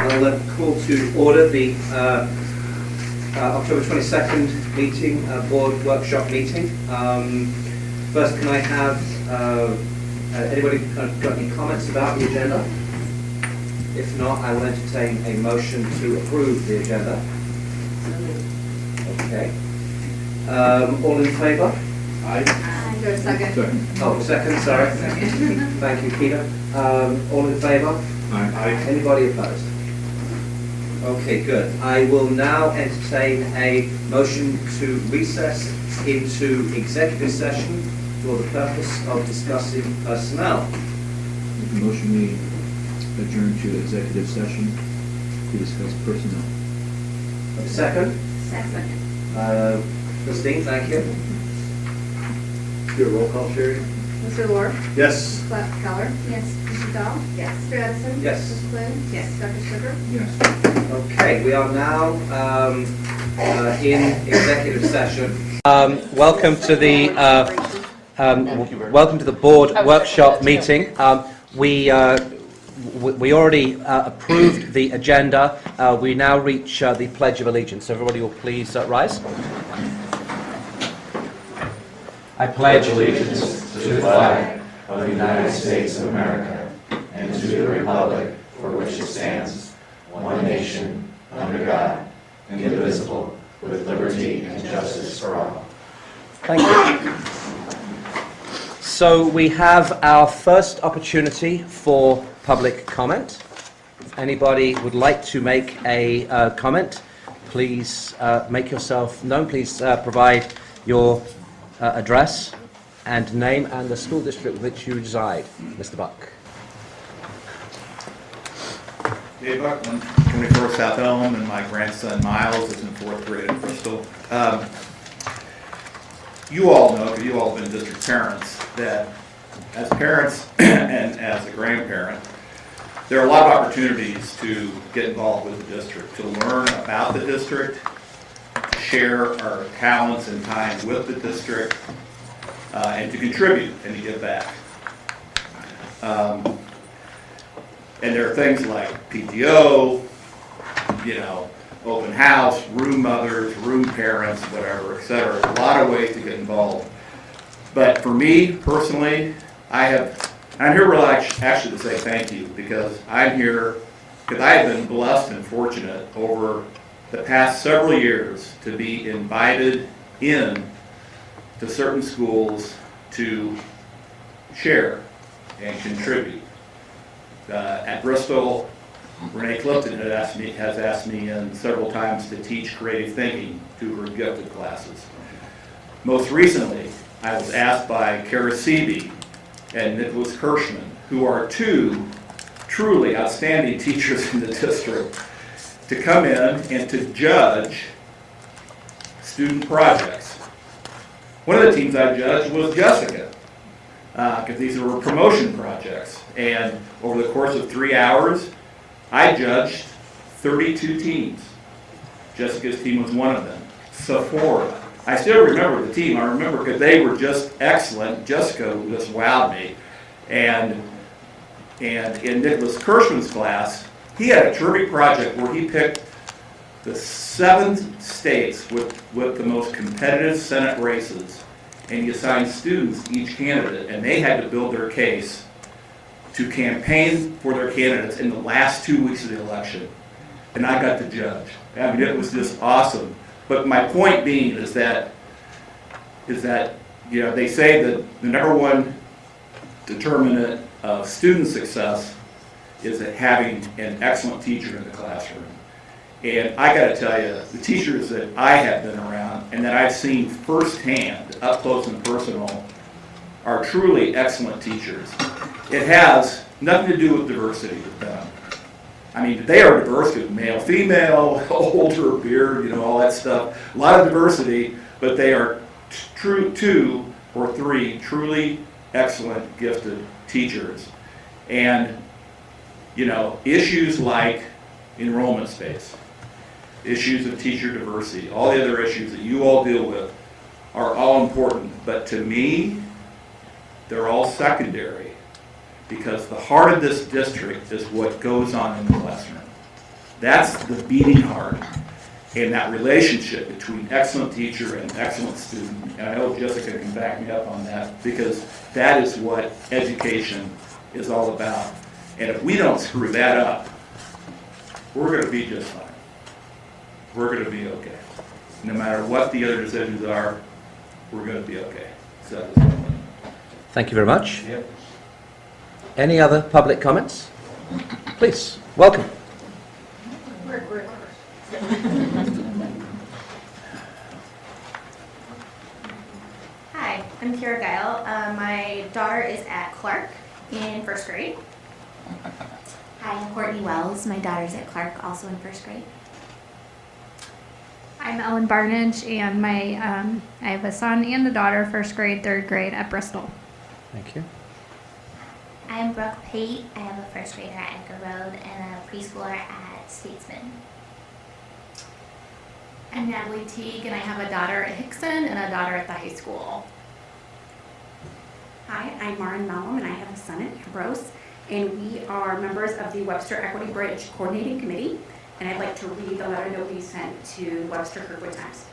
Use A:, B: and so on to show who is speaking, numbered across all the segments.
A: I'll call to order the October 22nd meeting, board workshop meeting. First, can I have anybody got any comments about the agenda? If not, I will entertain a motion to approve the agenda. Okay. All in favour?
B: Aye.
C: Go a second.
A: Oh, second, sorry. Thank you, Peter. All in favour?
B: Aye.
A: Anybody opposed? Okay, good. I will now entertain a motion to recess into executive session for the purpose of discussing personnel.
B: Motion we adjourn to executive session to discuss personnel.
A: Second?
C: Second.
A: Christine, thank you.
B: Do a roll call, Sherry?
C: Mr. Lord?
B: Yes.
C: Dr. Keller? Yes. Mr. Dahl? Yes. Mr. Edison?
A: Yes.
C: Ms. Quinn? Yes. Dr. Sugar?
B: Yes.
A: Okay, we are now in executive session. Welcome to the board workshop meeting. We already approved the agenda. We now reach the Pledge of Allegiance. Everybody will please rise. I pledge
D: allegiance to the flag of the United States of America and to the republic for which it stands, one nation, under God, indivisible, with liberty and justice for all.
A: Thank you. So we have our first opportunity for public comment. If anybody would like to make a comment, please make yourself known. Please provide your address and name and the school district with which you reside. Mr. Buck.
E: Dave Buckman, 24 South Elm, and my grandson Miles is in 4th grade at Bristol. You all know, because you all have been district parents, that as parents and as a grandparent, there are a lot of opportunities to get involved with the district, to learn about the district, to share our talents and time with the district, and to contribute and to give back. And there are things like PTO, open house, room mothers, room parents, whatever, etc. A lot of ways to get involved. But for me personally, I'm here really actually to say thank you, because I'm here because I have been blessed and fortunate over the past several years to be invited in to certain schools to share and contribute. At Bristol, Renee Clifton has asked me in several times to teach creative thinking to her gifted classes. Most recently, I was asked by Kara Seavey and Nicholas Kirschman, who are two truly outstanding teachers in the district, to come in and to judge student projects. One of the teams I judged was Jessica, because these were promotion projects. And over the course of 3 hours, I judged 32 teams. Jessica's team was one of them. Sephora. I still remember the team. I remember because they were just excellent. Jessica just wowed me. And in Nicholas Kirschman's class, he had a terrific project where he picked the 7 states with the most competitive Senate races, and he assigned students each candidate, and they had to build their case to campaign for their candidates in the last 2 weeks of the election. And I got to judge. I mean, it was just awesome. But my point being is that they say that the number one determinant of student success is that having an excellent teacher in the classroom. And I got to tell you, the teachers that I have been around and that I've seen firsthand, up close and personal, are truly excellent teachers. It has nothing to do with diversity with them. I mean, they are diverse with male, female, older, beard, all that stuff. A lot of diversity, but they are 2 or 3 truly excellent, gifted teachers. And, issues like enrollment space, issues of teacher diversity, all the other issues that you all deal with are all important. But to me, they're all secondary, because the heart of this district is what goes on in the classroom. That's the beating heart. And that relationship between excellent teacher and excellent student. And I hope Jessica can back me up on that, because that is what education is all about. And if we don't screw that up, we're going to be just fine. We're going to be okay. No matter what the other decisions are, we're going to be okay. So,
A: Thank you very much.
E: yep.
A: Any other public comments? Please, welcome.
F: Hi, I'm Kira Geil. My daughter is at Clark in first grade.
G: Hi, I'm Courtney Wells. My daughter's at Clark, also in first grade.
H: I'm Ellen Barnage, and I have a son and a daughter, first grade, third grade at Bristol.
A: Thank you.
G: I'm Brooke Pate. I have a first grader at Edgar Road and a preschooler at Statesman.
I: I'm Natalie Teague, and I have a daughter at Hickson and a daughter at the high school.
J: Hi, I'm Marin Malum, and I have a son at Ambrose, and we are members of the Webster Equity Bridge Coordinating Committee, and I'd like to read the letter that we sent to Webster Kirkwood Times.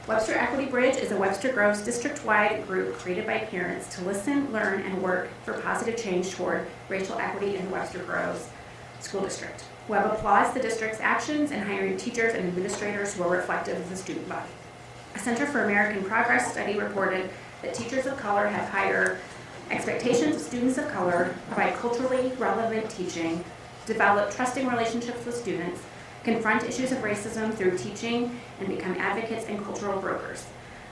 J: Webster Equity Bridge is a Webster Groves district-wide group created by parents to listen, learn, and work for positive change toward racial equity in the Webster Groves School District. Webb applauds the district's actions in hiring teachers and administrators who are reflective of the student body. A Center for American Progress study reported that teachers of color have higher expectations of students of color, provide culturally relevant teaching, develop trusting relationships with students, confront issues of racism through teaching, and become advocates and cultural brokers.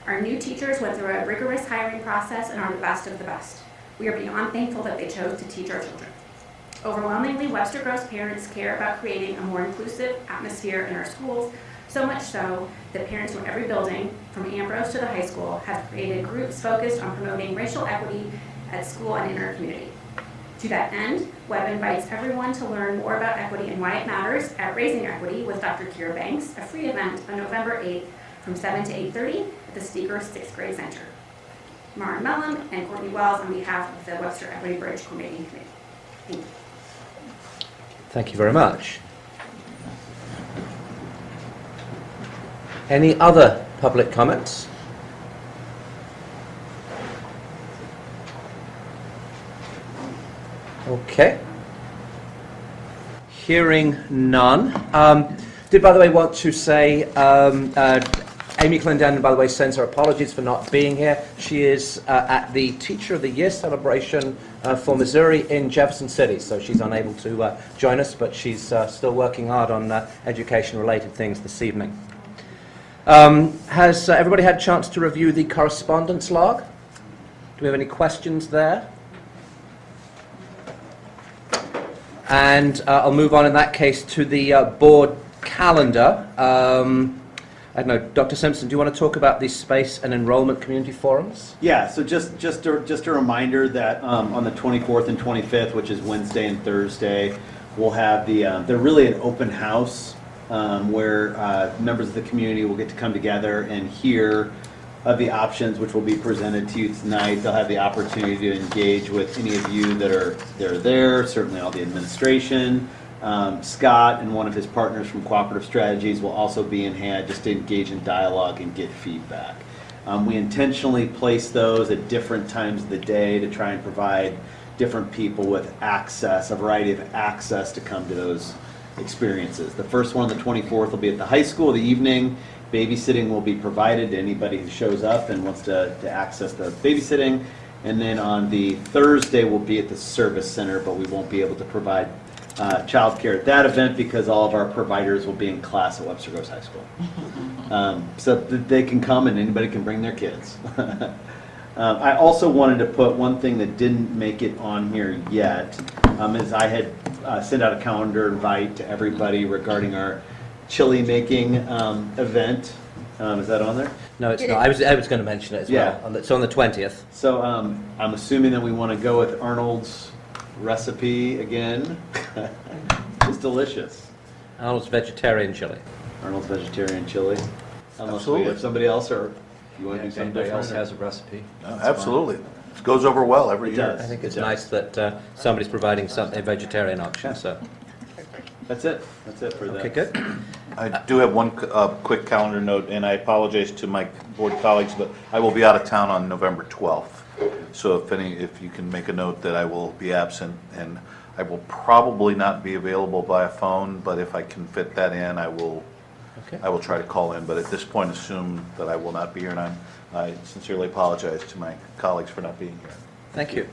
J: Our new teachers went through a rigorous hiring process and are the best of the best. We are beyond thankful that they chose to teach our children. Overwhelmingly, Webster Groves parents care about creating a more inclusive atmosphere in our schools, so much so that parents from every building, from Ambrose to the high school, have created groups focused on promoting racial equity at school and in our community. To that end, Webb invites everyone to learn more about equity and why it matters at Raising Equity with Dr. Kira Banks, a free event on November 8th from 7 to 8:30 at the Steger 6th Grade Center. Mara Mellon and Courtney Wells on behalf of the Webster Equity Bridge Coordinating Committee. Thank you.
A: Thank you very much. Any other public comments? Okay. Hearing none. Did, by the way, want to say, Amy Clendon, by the way, sends her apologies for not being here. She is at the Teacher of the Year celebration for Missouri in Jefferson City, so she's unable to join us, but she's still working hard on education-related things this evening. Has everybody had a chance to review the correspondence log? Do we have any questions there? And I'll move on in that case to the board calendar. I don't know, Dr. Simpson, do you want to talk about the space and enrollment community forums?
K: Yeah, so just a reminder that on the 24th and 25th, which is Wednesday and Thursday, we'll have they're really an open house where members of the community will get to come together and hear of the options which will be presented to you tonight. They'll have the opportunity to engage with any of you that are there, certainly all the administration. Scott and one of his partners from Cooperative Strategies will also be in hand just to engage in dialogue and get feedback. We intentionally place those at different times of the day to try and provide different people with access, a variety of access to come to those experiences. The first one on the 24th will be at the high school in the evening. Babysitting will be provided to anybody who shows up and wants to access the babysitting. And then on the Thursday, we'll be at the service center, but we won't be able to provide childcare at that event because all of our providers will be in class at Webster Groves High School. So that they can come and anybody can bring their kids. I also wanted to put one thing that didn't make it on here yet, is I had sent out a calendar invite to everybody regarding our chili making event. Is that on there?
A: No, it's not. I was going to mention it as well. It's on the 20th.
K: So I'm assuming that we want to go with Arnold's recipe again. It's delicious.
A: Arnold's vegetarian chili.
K: Arnold's vegetarian chili. Unless
D: Absolutely.
K: we have somebody else, or you want to do something
D: Anybody
K: different?
D: else has a recipe? Absolutely. It goes over well every
K: It
D: year.
K: does.
A: I think it's nice that somebody's providing a vegetarian option. So,
K: That's it for that.
A: Okay, good.
D: I do have one quick calendar note, and I apologize to my board colleagues, but I will be out of town on November 12th. So if you can make a note that I will be absent, and I will probably not be available by phone, but if I can fit that in, I will try to call in. But at this point, assume that I will not be here, and I sincerely apologize to my colleagues for not being here.
A: Thank you.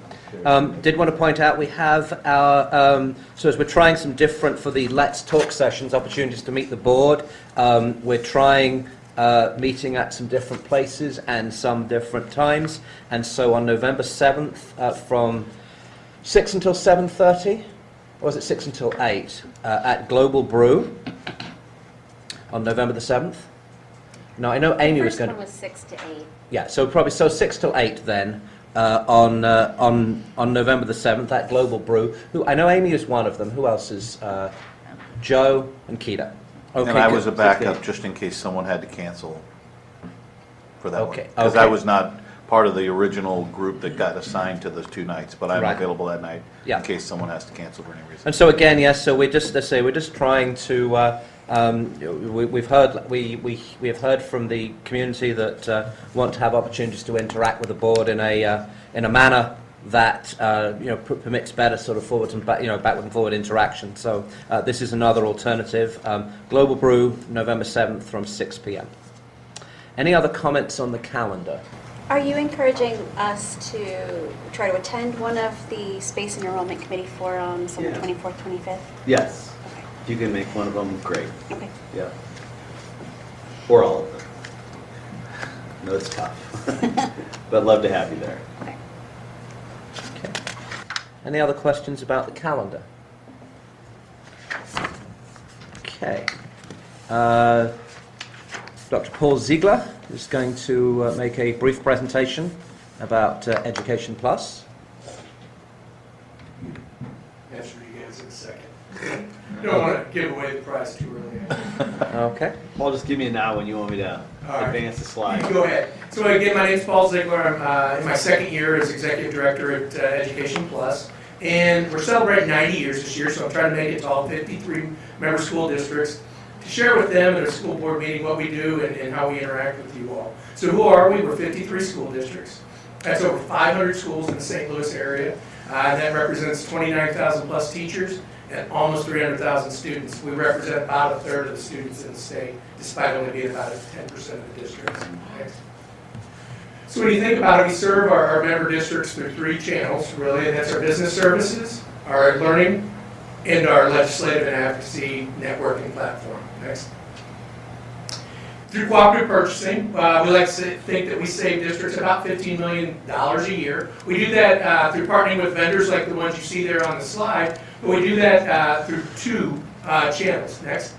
A: Did want to point out we have our, so as we're trying some different for the Let's Talk sessions, opportunities to meet the board, we're trying meeting at some different places and some different times. And so on November 7th from 6 until 7:30, or was it 6 until 8, at Global Brew on November the 7th. Now, I know Amy was going to...
L: The first one was 6 to 8.
A: Yeah, so probably 6 till 8 then. On November the 7th at Global Brew. Who I know Amy is one of them. Who else is? Joe and Keita. Okay,
D: And I
A: good.
D: was a backup just in case someone had to cancel for that one.
A: Okay,
D: Because
A: okay.
D: I was not part of the original group that got assigned to those 2 nights, but I'm
A: Right.
D: available that night
A: Yeah.
D: in case someone has to cancel for any reason.
A: And so again, yes. So we're just trying to. We've heard we have heard from the community that want to have opportunities to interact with the board in a manner that permits better sort of forward and backward and forward interaction. So this is another alternative. Global Brew, November 7th from 6 p.m. Any other comments on the calendar?
J: Are you encouraging us to try to attend one of the Space and Enrollment Committee forums on the 24th, 25th?
K: Yes.
J: Okay.
K: If you can make one of them, great.
J: Okay.
K: Yeah. Or all of them. No, it's tough. But love to have you there.
J: Okay.
A: Okay. Any other questions about the calendar? Okay. Dr. Paul Ziegler is going to make a brief presentation about Education Plus.
M: Answer you guys in a second. Don't want to give away the prize too early.
A: Okay.
K: Paul, just give me a nod when you want me to advance the slide.
M: You go ahead. So again, my name is Paul Ziegler. I'm in my second year as Executive Director at Education Plus. And we're celebrating 90 years this year, so I'm trying to make it to all 53 member school districts to share with them at a school board meeting what we do and how we interact with you all. So who are we? We're 53 school districts. That's over 500 schools in the St. Louis area. That represents 29,000 plus teachers and almost 300,000 students. We represent about a third of the students in the state, despite only being about 10% of the districts. Next. So when you think about it, we serve our member districts through 3 channels, really, and that's our business services, our learning, and our legislative and advocacy networking platform. Next. Through cooperative purchasing, we like to think that we save districts about $15 million a year. We do that through partnering with vendors like the ones you see there on the slide, but we do that through 2 channels. Next.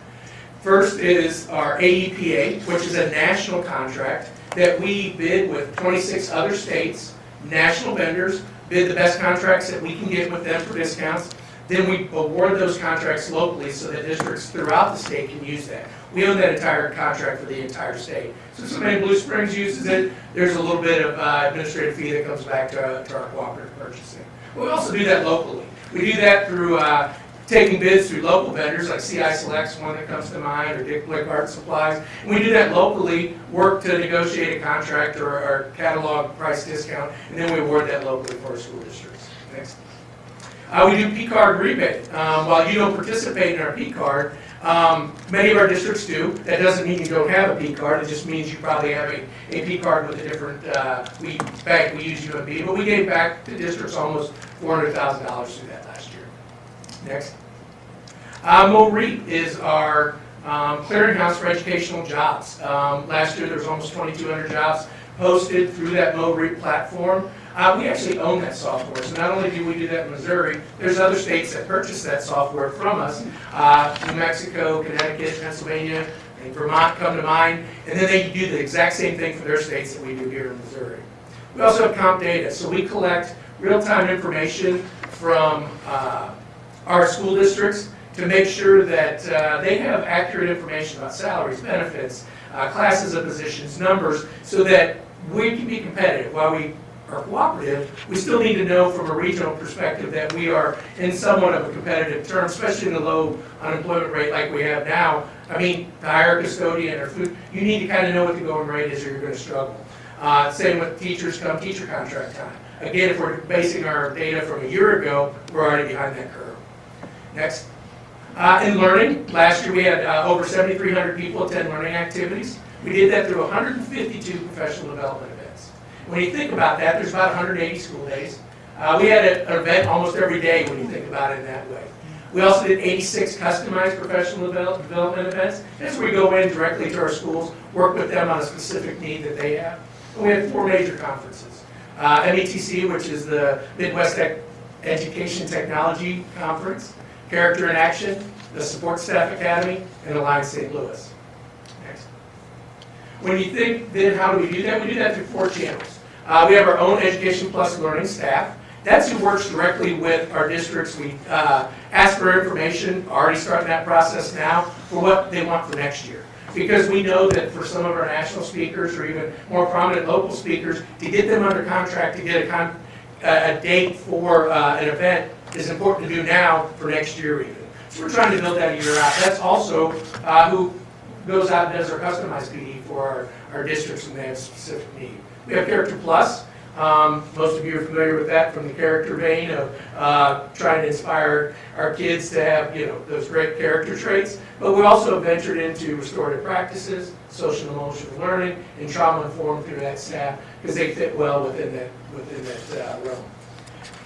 M: First is our AEPA, which is a national contract that we bid with 26 other states, national vendors, bid the best contracts that we can get with them for discounts. Then we award those contracts locally so that districts throughout the state can use that. We own that entire contract for the entire state. So if somebody in Blue Springs uses it, there's a little bit of administrative fee that comes back to our cooperative purchasing. We also do that locally. We do that through taking bids through local vendors like CI Select's one that comes to mind, or Dick Blick Art Supplies. And we do that locally, work to negotiate a contract or catalog price discount, and then we award that locally for our school districts. Next. We do P-card rebate. While you don't participate in our P-card, many of our districts do. That doesn't mean you don't have a P-card. It just means you probably have a P-card with a different bank. We use UMB, but we gave back to districts almost $400,000 through that last year. Next. MoREAP is our clearinghouse for educational jobs. Last year there was almost 2,200 jobs posted through that MoREAP platform. We actually own that software, so not only do we do that in Missouri, there's other states that purchase that software from us. New Mexico, Connecticut, Pennsylvania, and Vermont come to mind, and then they do the exact same thing for their states that we do here in Missouri. We also have comp data, so we collect real-time information from our school districts to make sure that they have accurate information about salaries, benefits, classes of positions, numbers, so that we can be competitive. While we are cooperative, we still need to know from a regional perspective that we are in somewhat of a competitive term, especially in the low unemployment rate like we have now. I mean, to hire a custodian or food, you need to kind of know what the going rate is or you're going to struggle. Same with teachers come teacher contract time. Again, if we're basing our data from a year ago, we're already behind that curve. Next. In learning, last year we had over 7,300 people attend learning activities. We did that through 152 professional development events. When you think about that, there's about 180 school days. We had an event almost every day when you think about it in that way. We also did 86 customized professional development events. That's where we go in directly to our schools, work with them on a specific need that they have. And we had 4 major conferences. METC, which is the Midwest Education Technology Conference, Character in Action, the Support Staff Academy, and Alliance St. Louis. Next. When you think, then how do we do that? We do that through 4 channels. We have our own Education Plus learning staff. That's who works directly with our districts. We ask for information, already starting that process now, for what they want for next year. Because we know that for some of our national speakers or even more prominent local speakers, to get them under contract, to get a date for an event is important to do now for next year even. So we're trying to build that a year out. That's also who goes out and does our customized PD for our districts when they have specific need. We have Character Plus. Most of you are familiar with that from the character vein of trying to inspire our kids to have, those great character traits. But we also ventured into restorative practices, social and emotional learning, and trauma informed through that staff because they fit well within that realm.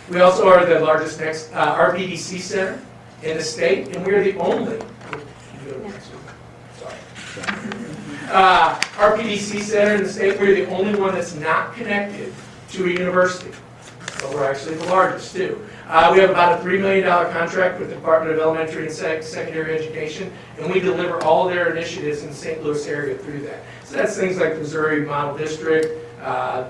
M: We also are the largest RPDC center in the state, and we are the only. RPDC center in the state. We're the only one that's not connected to a university. But we're actually the largest too. We have about a $3 million contract with the Department of Elementary and Secondary Education, and we deliver all their initiatives in the St. Louis area through that. So that's things like the Missouri Model District,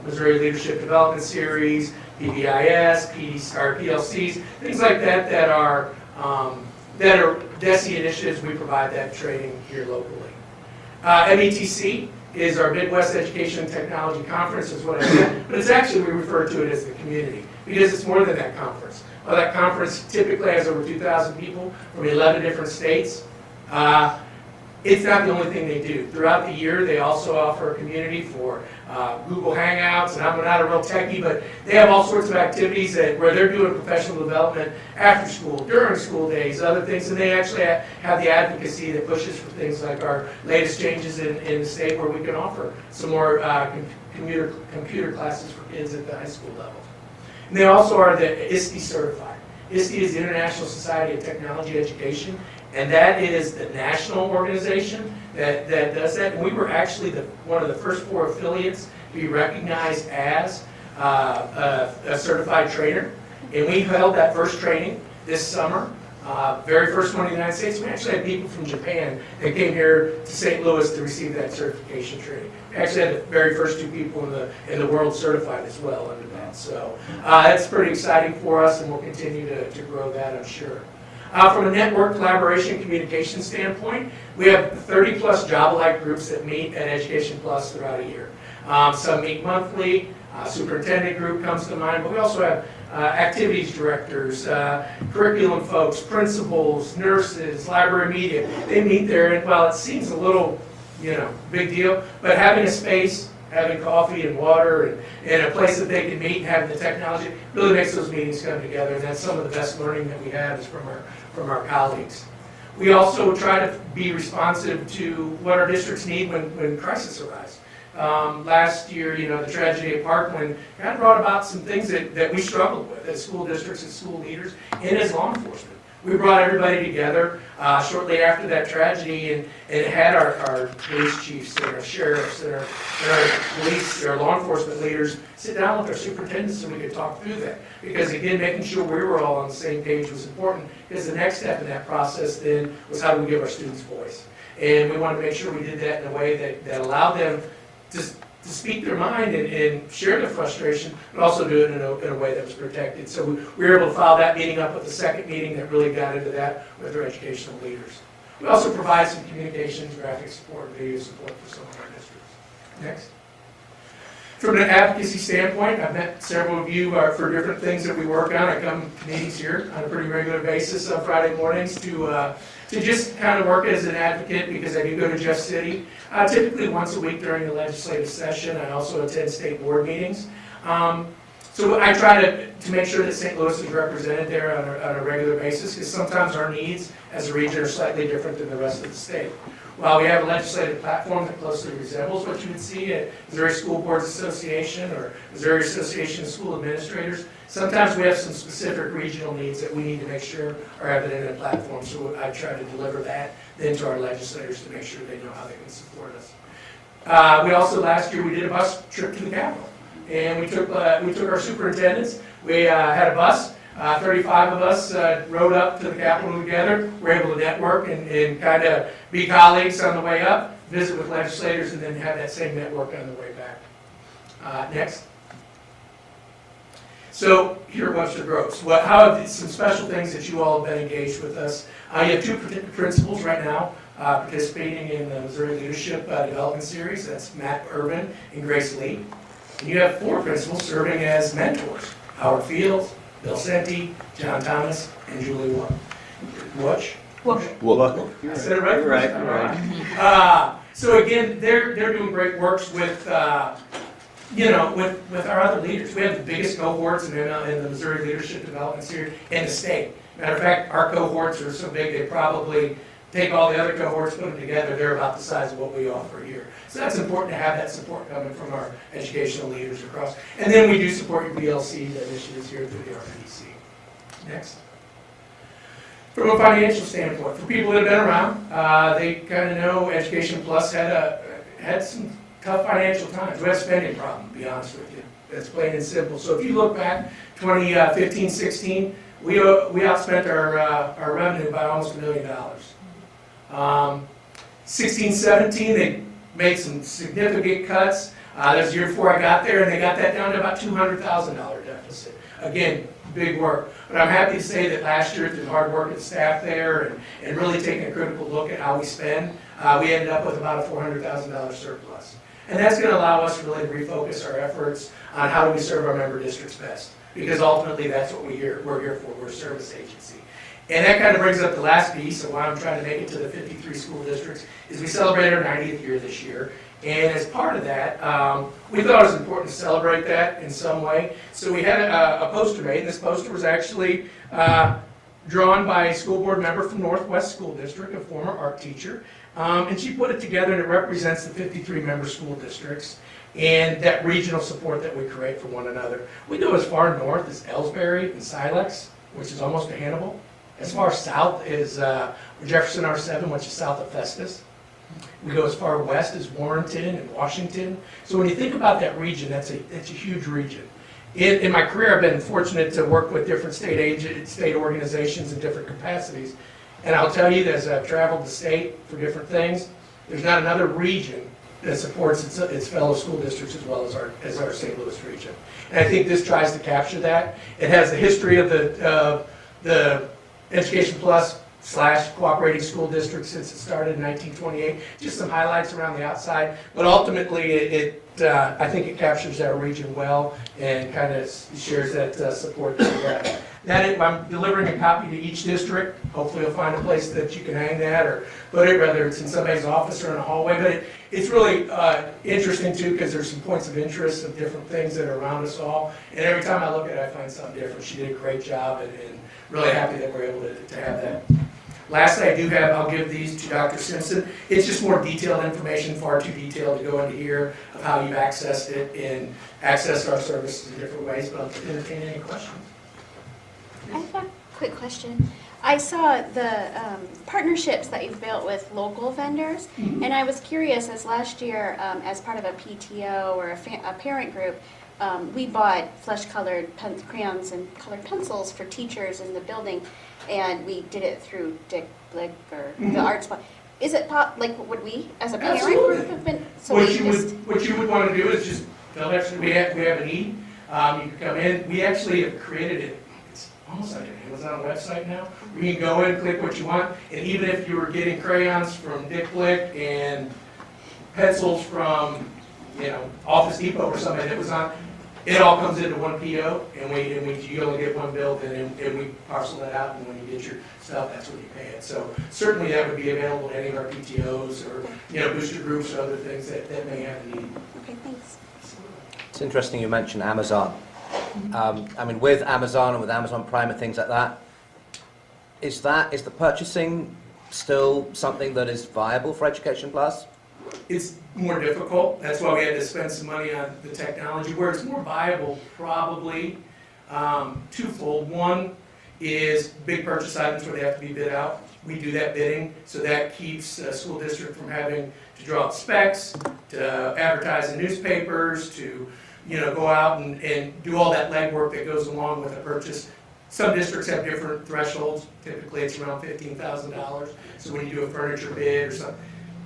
M: Missouri Leadership Development Series, PBIS, PLCs, things like that that are DESE initiatives. We provide that training here locally. METC is our Midwest Education and Technology Conference, is what I said, but it's actually, we refer to it as the community, because it's more than that conference. Well, that conference typically has over 2,000 people from 11 different states. It's not the only thing they do. Throughout the year, they also offer a community for Google Hangouts, and I'm not a real techie, but they have all sorts of activities where they're doing professional development after school, during school days, other things, and they actually have the advocacy that pushes for things like our latest changes in the state where we can offer some more computer classes for kids at the high school level. And they also are the ISTE certified. ISTE is the International Society of Technology Education, and that is the national organization that does that. And we were actually one of the first 4 affiliates to be recognized as a certified trainer. And we held that first training this summer, very first one in the United States. We actually had people from Japan that came here to St. Louis to receive that certification training. We actually had the very first 2 people in the world certified as well under that. So that's pretty exciting for us, and we'll continue to grow that, I'm sure. From a network collaboration communication standpoint, we have 30+ job-alike groups that meet at Education Plus throughout a year. Some meet monthly. Superintendent group comes to mind, but we also have activities directors, curriculum folks, principals, nurses, library media. They meet there, and while it seems a little, big deal, but having a space, having coffee and water, and a place that they can meet, and having the technology really makes those meetings come together. And that's some of the best learning that we have is from our colleagues. We also try to be responsive to what our districts need when crisis arrives. Last year, the tragedy at Parkland kind of brought about some things that we struggled with as school districts and school leaders and as law enforcement. We brought everybody together shortly after that tragedy and had our police chiefs and our sheriffs and our police, our law enforcement leaders sit down with our superintendents so we could talk through that. Because again, making sure we were all on the same page was important, because the next step in that process then was how do we give our students voice. And we wanted to make sure we did that in a way that allowed them to speak their mind and share their frustration, but also do it in a way that was protected. So we were able to follow that meeting up with the second meeting that really got into that with our educational leaders. We also provide some communications, graphic support, video support for some of our districts. Next. From an advocacy standpoint, I've met several of you for different things that we work on. I come to meetings here on a pretty regular basis on Friday mornings to just kind of work as an advocate because I do go to Jeff City typically once a week during the legislative session. I also attend state board meetings. So I try to make sure that St. Louis is represented there on a regular basis because sometimes our needs as a region are slightly different than the rest of the state. While we have a legislative platform that closely resembles what you would see at Missouri School Boards Association or Missouri Association of School Administrators, sometimes we have some specific regional needs that we need to make sure are evident in the platform. So I try to deliver that then to our legislators to make sure they know how they can support us. We also, last year, we did a bus trip to the Capitol. And we took our superintendents, we had a bus, 35 of us rode up to the Capitol together. We're able to network and kind of be colleagues on the way up, visit with legislators, and then have that same network on the way back. Next. So here at Webster Groves, how have some special things that you all have been engaged with us. You have two principals right now participating in the Missouri Leadership Development Series. That's Matt Irvin and Grace Lee. And you have 4 principals serving as mentors: Howard Fields, Bill Senti, John Thomas, and Julie Wutch. I said it right?
K: You're right.
M: All right. So again, they're doing great works with with our other leaders. We have the biggest cohorts in the Missouri Leadership Development Series in the state. Matter of fact, our cohorts are so big they probably take all the other cohorts, put them together, they're about the size of what we offer here. So that's important to have that support coming from our educational leaders across. And then we do support your BLC initiatives here through the RPDC. Next. From a financial standpoint, for people that have been around, they kind of know Education Plus had some tough financial times. We had a spending problem, to be honest with you. That's plain and simple. So if you look back, 2015-16, we outspent our revenue by almost $1 million. 16-17, they made some significant cuts. That was the year before I got there, and they got that down to about $200,000 deficit. Again, big work. But I'm happy to say that last year, through the hard work of the staff there and really taking a critical look at how we spend, we ended up with about a $400,000 surplus. And that's going to allow us really to refocus our efforts on how do we serve our member districts best. Because ultimately, that's what we're here for. We're a service agency. And that kind of brings up the last piece of why I'm trying to make it to the 53 school districts, is we celebrated our 90th year this year. And as part of that, we thought it was important to celebrate that in some way. So we had a poster made, and this poster was actually drawn by a school board member from Northwest School District, a former art teacher. And she put it together, and it represents the 53 member school districts and that regional support that we create for one another. We go as far north as Ellsbury and Silex, which is almost to Hannibal. As far south as Jefferson R7, which is south of Festus. We go as far west as Warrenton and Washington. So when you think about that region, that's a huge region. In my career, I've been fortunate to work with different state organizations in different capacities. And I'll tell you that as I've traveled the state for different things, there's not another region that supports its fellow school districts as well as our St. Louis region. And I think this tries to capture that. It has the history of the Education Plus / cooperating school district since it started in 1928. Just some highlights around the outside, but ultimately I think it captures our region well and kind of shares that support that we have. I'm delivering a copy to each district. Hopefully you'll find a place that you can hang that or put it, whether it's in somebody's office or in a hallway. But it's really interesting too, because there's some points of interest of different things that are around us all. And every time I look at it, I find something different. She did a great job, and really happy that we're able to have that. Lastly, I'll give these to Dr. Simpson. It's just more detailed information, far too detailed to go into here, of how you've accessed it and accessed our services in different ways, but I'll entertain any questions.
L: I have a quick question. I saw the partnerships that you've built with local vendors, and I was curious, as last year, as part of a PTO or a parent group, we bought flesh-colored crayons and colored pencils for teachers in the building, and we did it through Dick Blick or the Art Spot. Is it would we, as a parent group, have been? So
M: what you would want to do is just tell them we have a need. You can come in. We actually have created it. It's almost like an Amazon website now. Where you can go in, click what you want, and even if you were getting crayons from Dick Blick and pencils from Office Depot or something that was on, it all comes into one PO, and you only get one bill, and we parcel that out, and when you get your stuff, that's when you pay it. So certainly that would be available to any of our PTOs or, booster groups or other things that may have a need.
L: Okay, thanks.
A: It's interesting you mentioned Amazon. With Amazon and with Amazon Prime and things like that, is the purchasing still something that is viable for Education Plus?
M: It's more difficult. That's why we had to spend some money on the technology. Where it's more viable, probably twofold. One is big purchase items where they have to be bid out. We do that bidding, so that keeps a school district from having to draw up specs, to advertise in newspapers, to go out and do all that legwork that goes along with a purchase. Some districts have different thresholds. Typically, it's around $15,000. So when you do a furniture bid or something,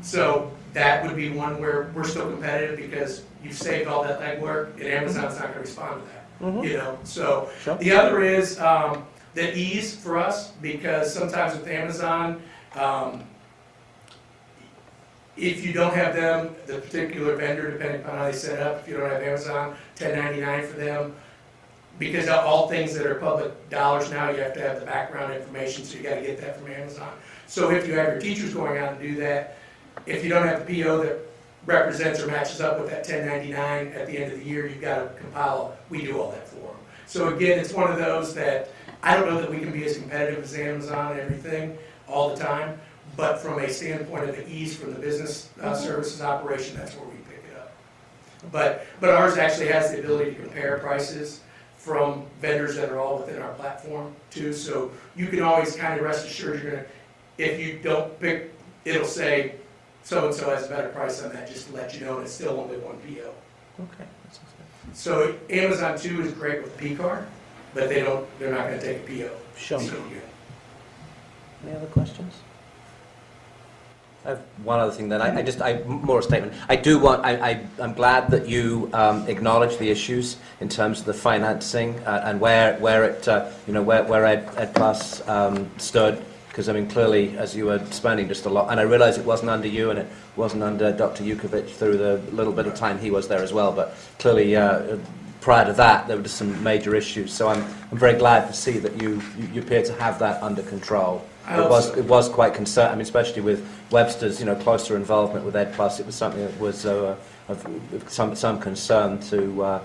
M: so that would be one where we're still competitive because you've saved all that legwork, and Amazon's not going to respond to that. So
A: Sure.
M: The other is the ease for us, because sometimes with Amazon, if you don't have them, the particular vendor, depending upon how they set it up, if you don't have Amazon, 1099 for them. Because of all things that are public dollars now, you have to have the background information, so you got to get that from Amazon. So if you have your teachers going out and do that, if you don't have the PO that represents or matches up with that 1099 at the end of the year, you've got to compile, we do all that for them. So again, it's one of those that I don't know that we can be as competitive as Amazon and everything all the time, but from a standpoint of the ease from the business services operation, that's where we pick it up. But ours actually has the ability to compare prices from vendors that are all within our platform too. So you can always kind of rest assured you're gonna, if you don't pick, it'll say so-and-so has a better price on that, just to let you know, and it's still only one PO.
A: Okay. That sounds good.
M: So Amazon too is great with the P card, but they're not gonna take a PO.
A: Sure.
M: So, yeah.
A: Any other questions? I have one other thing then. More a statement. I'm glad that you acknowledge the issues in terms of the financing and where Ed Plus stood. Because clearly, as you were spending just a lot, and I realise it wasn't under you and it wasn't under Dr. Yukovic through the little bit of time he was there as well. But clearly, prior to that, there were just some major issues. So I'm very glad to see that you appear to have that under control. It was quite concerned. Especially with Webster's, closer involvement with Ed Plus, it was something that was of some concern to a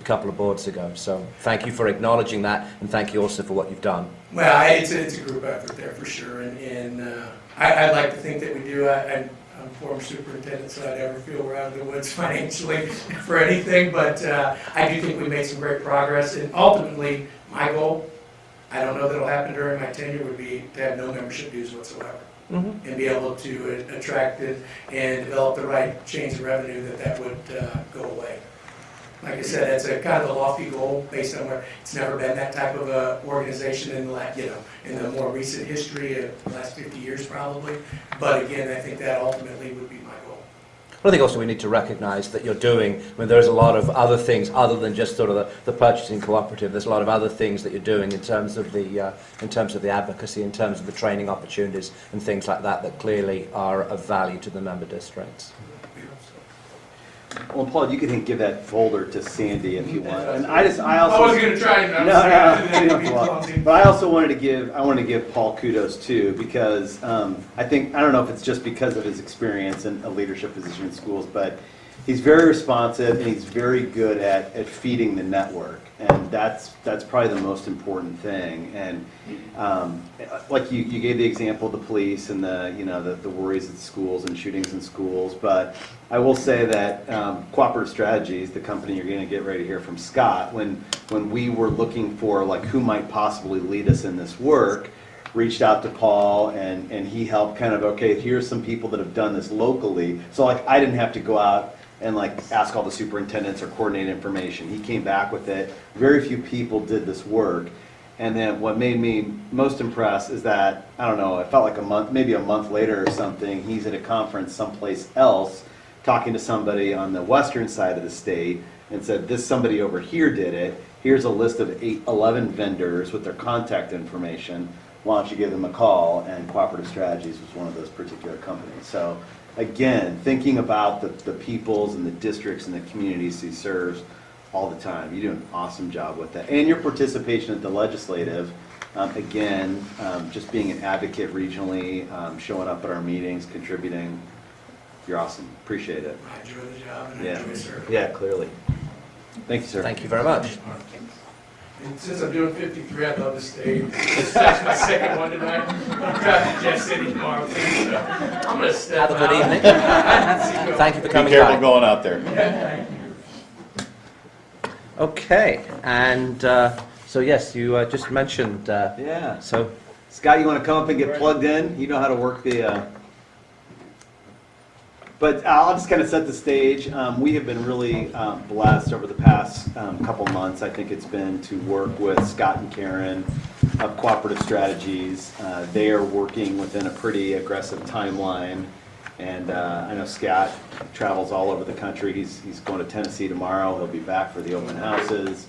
A: couple of boards ago. So thank you for acknowledging that, and thank you also for what you've done.
M: Well, it's a group effort there for sure, and I'd like to think that we do. I'm a former superintendent, so I never feel we're out of the woods financially for anything, but I do think we made some great progress, and ultimately, my goal, I don't know that it'll happen during my tenure, would be to have no membership dues whatsoever.
A: Mm-hmm.
M: And be able to attract it and develop the right chains of revenue that would go away. Like I said, that's a kind of a lofty goal based on where it's never been that type of a organization in the more recent history of the last 50 years probably. But again, I think that ultimately would be my goal.
A: I think also we need to recognise that you're doing, there's a lot of other things other than just sort of the purchasing cooperative. There's a lot of other things that you're doing in terms of the advocacy, in terms of the training opportunities and things like that that clearly are of value to the member districts.
K: Well, Paul, you can give that folder to Sandy if you want. And I was
M: going to try and
K: no. But I also wanted to give Paul kudos too, because I don't know if it's just because of his experience in a leadership position in schools, but he's very responsive and he's very good at feeding the network, and that's probably the most important thing. And like you gave the example of the police and the worries at schools and shootings in schools, but I will say that Cooperative Strategies, the company you're going to get ready to hear from Scott, when we were looking for who might possibly lead us in this work, reached out to Paul and he helped here's some people that have done this locally. So I didn't have to go out and ask all the superintendents or coordinate information. He came back with it. Very few people did this work. And then what made me most impressed is that, I don't know, it felt like maybe a month later or something, he's at a conference someplace else talking to somebody on the western side of the state and said, this somebody over here did it. Here's a list of 11 vendors with their contact information. why don't you give them a call? And Cooperative Strategies was one of those particular companies. So again, thinking about the peoples and the districts and the communities he serves all the time. You do an awesome job with that. And your participation at the legislative, again, just being an advocate regionally, showing up at our meetings, contributing. You're awesome. Appreciate it.
M: I enjoy the job and I
K: Yeah.
M: enjoy serving.
K: Yeah, clearly. Thank you, sir.
A: Thank you very much.
M: And since I'm doing 53, I'd love to stay. That's my second one tonight. I'm driving to Jeff City tomorrow too, so I'm going to step
A: Have a good
M: out.
A: evening. Thank you for coming
D: Be careful
A: by.
D: going out there.
M: Yeah, thank you.
A: Okay, and so yes, you just mentioned,
K: Yeah.
A: so
K: Scott, you want to come up and get plugged in? You know how to work the... But I'll just kind of set the stage. We have been really blessed over the past couple months. I think it's been to work with Scott and Karen of Cooperative Strategies. They are working within a pretty aggressive timeline. And I know Scott travels all over the country. He's going to Tennessee tomorrow. He'll be back for the open houses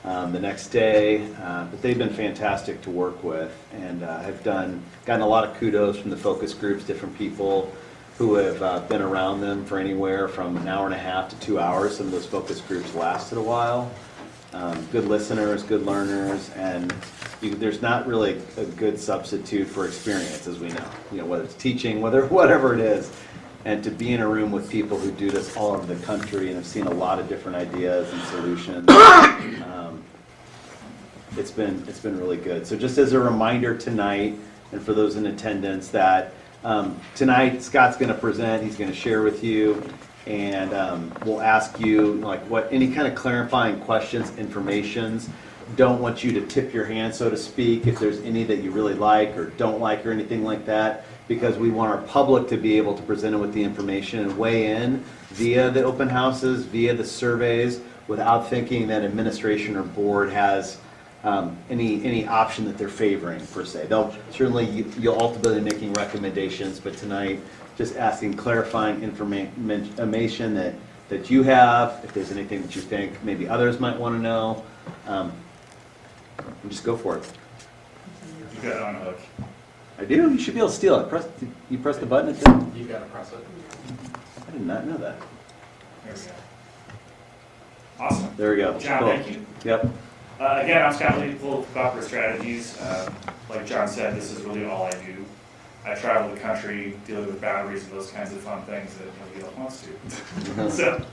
K: the next day. But they've been fantastic to work with, and have gotten a lot of kudos from the focus groups, different people who have been around them for anywhere from an hour and a half to 2 hours. Some of those focus groups lasted a while. Good listeners, good learners, and there's not really a good substitute for experience, as we know. You know, whether it's teaching, whatever it is, and to be in a room with people who do this all over the country and have seen a lot of different ideas and solutions. It's been really good. So just as a reminder tonight, and for those in attendance, that tonight Scott's going to present. He's going to share with you, and we'll ask you any kind of clarifying questions, informations. Don't want you to tip your hand, so to speak, if there's any that you really like or don't like or anything like that, because we want our public to be able to present it with the information and weigh in via the open houses, via the surveys, without thinking that administration or board has any option that they're favoring per se. They'll certainly, you'll ultimately be making recommendations, but tonight just asking clarifying information that you have, if there's anything that you think maybe others might want to know, and just go for it.
N: You got it on hook.
K: I do. You should be able to steal it. You press the button. It's in.
N: You got to press it.
K: I did not know that.
N: There we go. Awesome.
K: There we go.
N: John,
K: Cool.
N: thank you.
K: Yep.
N: Again, I'm Scott Lee, full of Cooperative Strategies. Like John said, this is really all I do. I travel the country dealing with boundaries and those kinds of fun things that nobody else wants to. So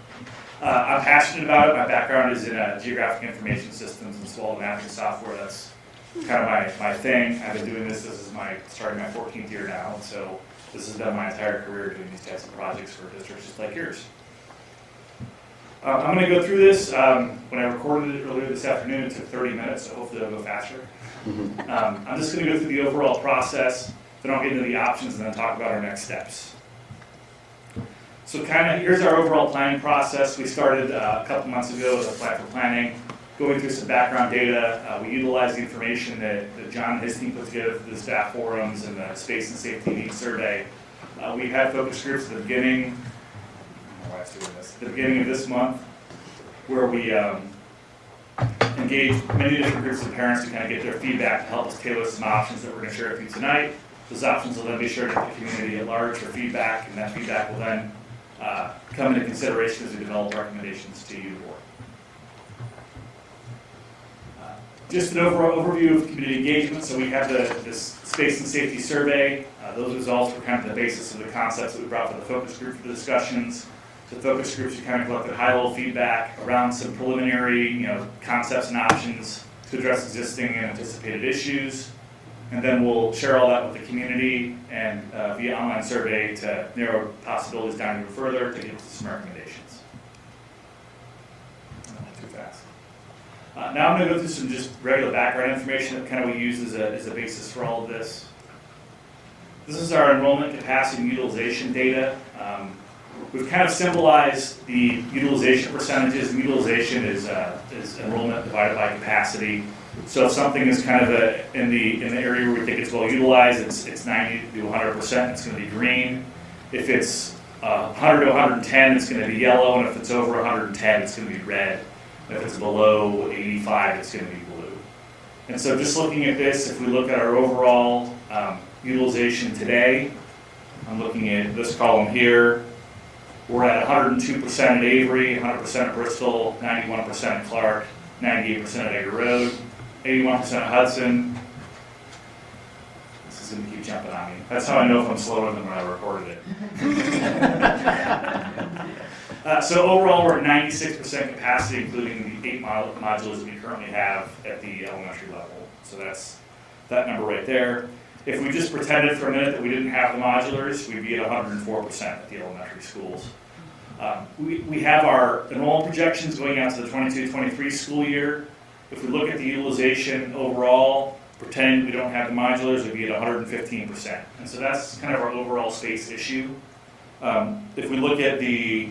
N: I'm passionate about it. My background is in geographic information systems and SWOT mapping software. That's kind of my thing. I've been doing this. This is starting my 14th year now. So this has been my entire career doing these types of projects for districts just like yours. I'm going to go through this. When I recorded it earlier this afternoon, it took 30 minutes, so hopefully it'll go faster. I'm just going to go through the overall process, then I'll get into the options and then talk about our next steps. So here's our overall planning process. We started a couple months ago with a plan for planning, going through some background data. We utilized the information that John and his team put together for the staff forums and the space and safety needs survey. We had focus groups at the beginning. The beginning of this month, where we engaged many different groups of parents to kind of get their feedback to help us tailor some options that we're going to share with you tonight. Those options will then be shared with the community at large for feedback, and that feedback will then come into consideration as we develop recommendations to you, the board. Just an overall overview of community engagement. So we have this space and safety survey. Those results were kind of the basis of the concepts that we brought for the focus group for the discussions. The focus groups, we kind of collected high-level feedback around some preliminary, concepts and options to address existing and anticipated issues, and then we'll share all that with the community and via online survey to narrow possibilities down even further to get to some recommendations. Not too fast. Now I'm going to go through some just regular background information that kind of we use as a basis for all of this. This is our enrollment capacity and utilization data. We've kind of symbolized the utilization percentages. Utilization is enrollment divided by capacity. So if something is kind of in the area where we think it's well utilized, it's 90 to 100%, it's going to be green. If it's 100 to 110, it's going to be yellow, and if it's over 110, it's going to be red. If it's below 85, it's going to be blue. And so just looking at this, if we look at our overall utilization today, I'm looking at this column here. We're at 102% at Avery, 100% at Bristol, 91% at Clark, 98% at Edgar Road, 81% at Hudson. This is going to keep jumping on me. That's how I know if I'm slower than when I recorded it. So overall, we're at 96% capacity, including the 8 modules that we currently have at the elementary level. So that's that number right there. If we just pretended for a minute that we didn't have the modulars, we'd be at 104% at the elementary schools. We have our enrollment projections going out to the 22-23 school year. If we look at the utilization overall, pretending we don't have the modulars, we'd be at 115%. And so that's kind of our overall space issue. If we look at the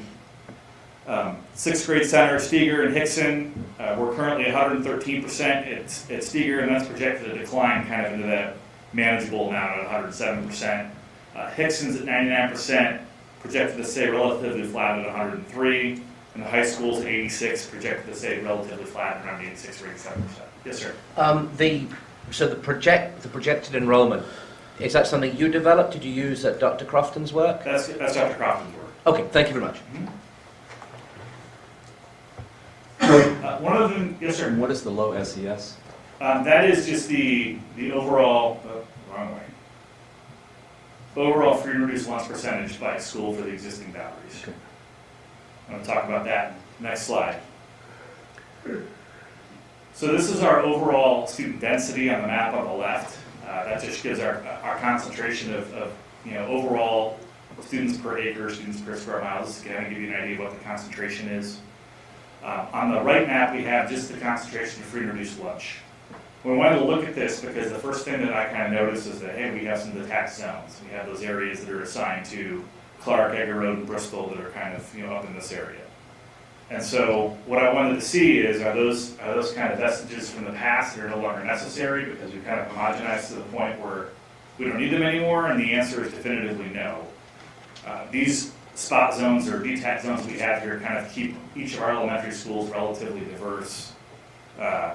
N: 6th grade center, Steger and Hickson, we're currently 113% at Steger, and that's projected to decline kind of into that manageable amount at 107%. Hickson's at 99%, projected to stay relatively flat at 103, and the high school's at 86, projected to stay relatively flat at around 86 or 87%. Yes, sir.
A: So the projected enrollment, is that something you developed? Did you use Dr. Crofton's work?
N: That's Dr. Crofton's work.
A: Okay, thank you very much.
N: One of them, yes, sir.
D: And what is the low SES?
N: That is just the overall, wrong way. Overall free and reduced lunch percentage by school for the existing boundaries.
D: Okay.
N: I'm going to talk about that next slide. So this is our overall student density on the map on the left. That just gives our concentration of overall students per acre, students per square mile. This is going to give you an idea of what the concentration is. On the right map, we have just the concentration of free and reduced lunch. We wanted to look at this because the first thing that I kind of noticed is that, hey, we have some detached zones. We have those areas that are assigned to Clark, Edgar Road, and Bristol that are kind of up in this area. And so what I wanted to see is, are those kind of vestiges from the past that are no longer necessary because we've kind of homogenized to the point where we don't need them anymore? And the answer is definitively no. These spot zones or detached zones we have here kind of keep each of our elementary schools relatively diverse,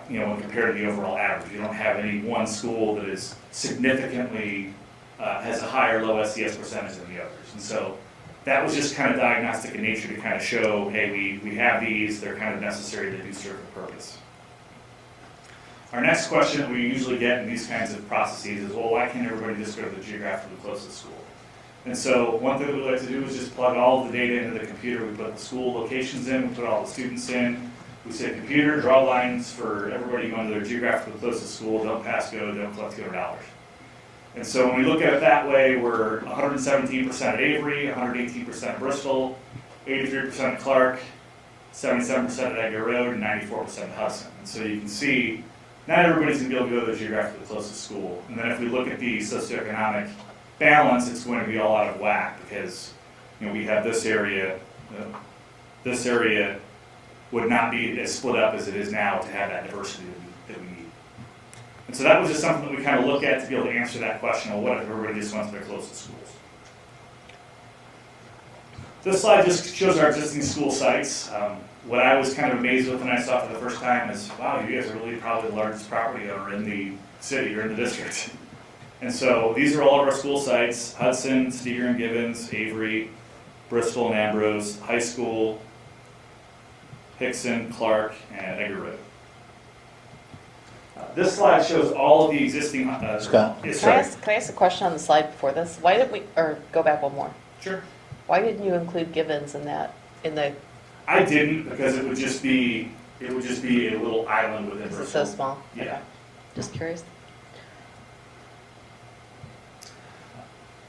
N: when compared to the overall average. You don't have any one school that is significantly, has a higher low SES percentage than the others. And so that was just kind of diagnostic in nature to kind of show, hey, we have these, they're kind of necessary, they do serve a purpose. Our next question that we usually get in these kinds of processes is, well, why can't everybody just go to the geographically closest school? And so one thing that we like to do is just plug all of the data into the computer. We put the school locations in, we put all the students in. We say, computer, draw lines for everybody going to their geographically closest school, don't pass go, don't collect $200. And so when we look at it that way, we're 117% at Avery, 118% at Bristol, 83% at Clark, 77% at Edgar Road, and 94% at Hudson. And so you can see, not everybody's going to be able to go to the geographically closest school. And then if we look at the socioeconomic balance, it's going to be all out of whack because we have this area would not be as split up as it is now to have that diversity that we need. And so that was just something that we kind of look at to be able to answer that question of what if everybody just went to their closest schools. This slide just shows our existing school sites. What I was kind of amazed with when I saw it for the first time is, wow, you guys are really probably the largest property owner in the city or in the district. And so these are all of our school sites: Hudson, Steger and Gibbons, Avery, Bristol and Ambrose, high school, Hickson, Clark, and Edgar Road. This slide shows all of the existing.
O: Scott,
N: yes,
O: can I ask a question on the slide before this? Why did we, or go back one more?
N: Sure.
O: Why didn't you include Gibbons in that?
N: I didn't because it would just be a little island within Bristol.
O: It's so small.
N: Yeah.
O: Okay. Just curious.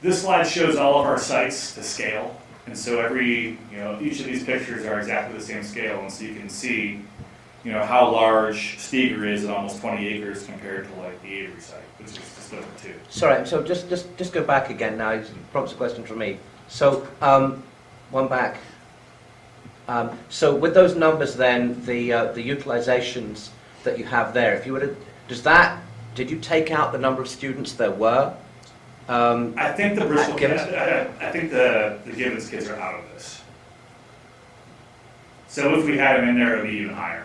N: This slide shows all of our sites to scale, and so each of these pictures are exactly the same scale, and so you can see, how large Steger is at almost 20 acres compared to like the Avery site, which is just over 2.
A: Sorry, so just go back again now. It prompts a question from me. So one back. So with those numbers, then the utilizations that you have there, if you were to, did you take out the number of students there were?
N: I think the Bristol kids, I think the Gibbons kids are out of this. So if we had them in there, it would be even higher.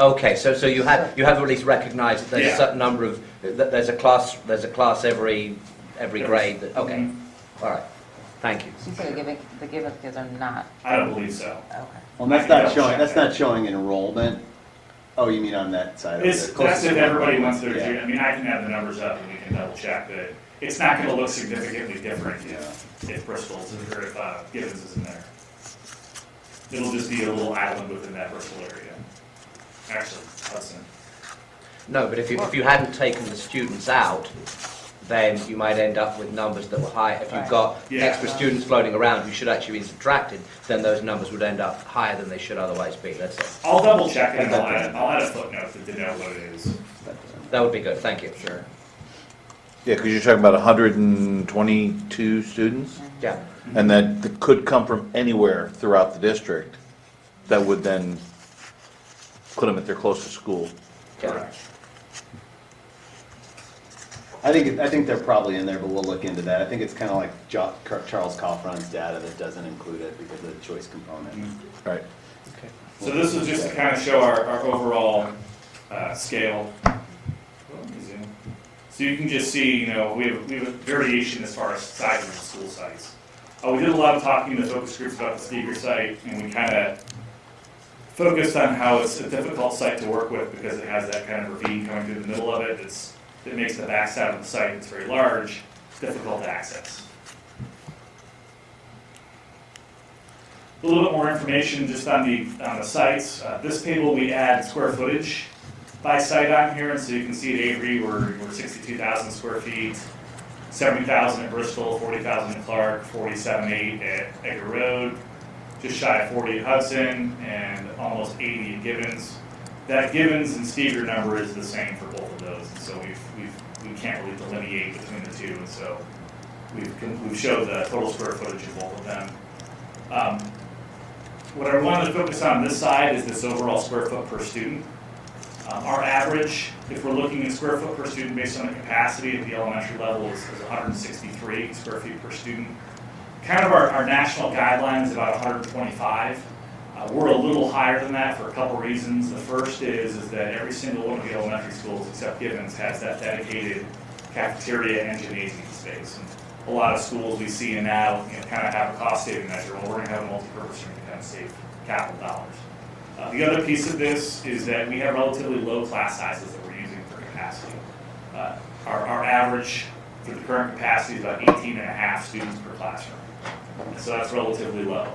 A: Okay, so you have at least recognised that there's
N: Yeah.
A: a certain number of, that there's a class every grade. Okay, all right, thank you.
O: So you say the given kids are not?
N: I don't believe so.
O: Okay.
K: Well, that's not showing enrollment. Oh, you mean on that side?
N: That's if everybody wants their,
K: Yeah.
N: I mean, I can have the numbers up and we can double check, but it's not gonna look significantly different if Bristol's, or if Gibbons is in there. It'll just be a little island within that Bristol area. Actually, Hudson.
A: No, but if you hadn't taken the students out, then you might end up with numbers that were high. If you've got
N: Yeah.
A: extra students floating around who should actually be subtracted, then those numbers would end up higher than they should otherwise be. That's it.
N: I'll double check it and I'll add a footnote to denote what it is.
A: That would be good, thank you.
N: Sure.
D: Yeah, because you're talking about 122 students,
A: Yeah.
D: and that could come from anywhere throughout the district. That would then put them at their closest school.
N: Correct.
K: I think they're probably in there, but we'll look into that. I think it's kind of like Charles Coffron's data that doesn't include it because of the choice component.
D: Right.
A: Okay.
N: So this is just to kind of show our overall scale. So you can just see, you know, we have a variation as far as sizes of school sites. We did a lot of talking to focus groups about the Steger site, and we kind of focused on how it's a difficult site to work with because it has that kind of ravine coming through the middle of it. It makes the backside of the site, it's very large, difficult to access. A little bit more information just on the sites. This table we add square footage by site on here, and so you can see at Avery we're 62,000 square feet, 70,000 at Bristol, 40,000 at Clark, 47.8 at Edgar Road, just shy of 40 at Hudson, and almost 80 at Gibbons. That Gibbons and Steger number is the same for both of those, and so we can't really delineate between the two, and so we've showed the total square footage of both of them. What I wanted to focus on this side is this overall square foot per student. Our average, if we're looking at square foot per student based on the capacity at the elementary level, is 163 square feet per student. Kind of our national guideline is about 125. We're a little higher than that for a couple reasons. The first is that every single one of the elementary schools, except Gibbons, has that dedicated cafeteria and gymnasium space. And a lot of schools we see now, kind of have a cost-saving measure. Well, we're going to have a multi-purpose room to kind of save capital dollars. The other piece of this is that we have relatively low class sizes that we're using for capacity. Our average for the current capacity is about 18.5 students per classroom. And so that's relatively low.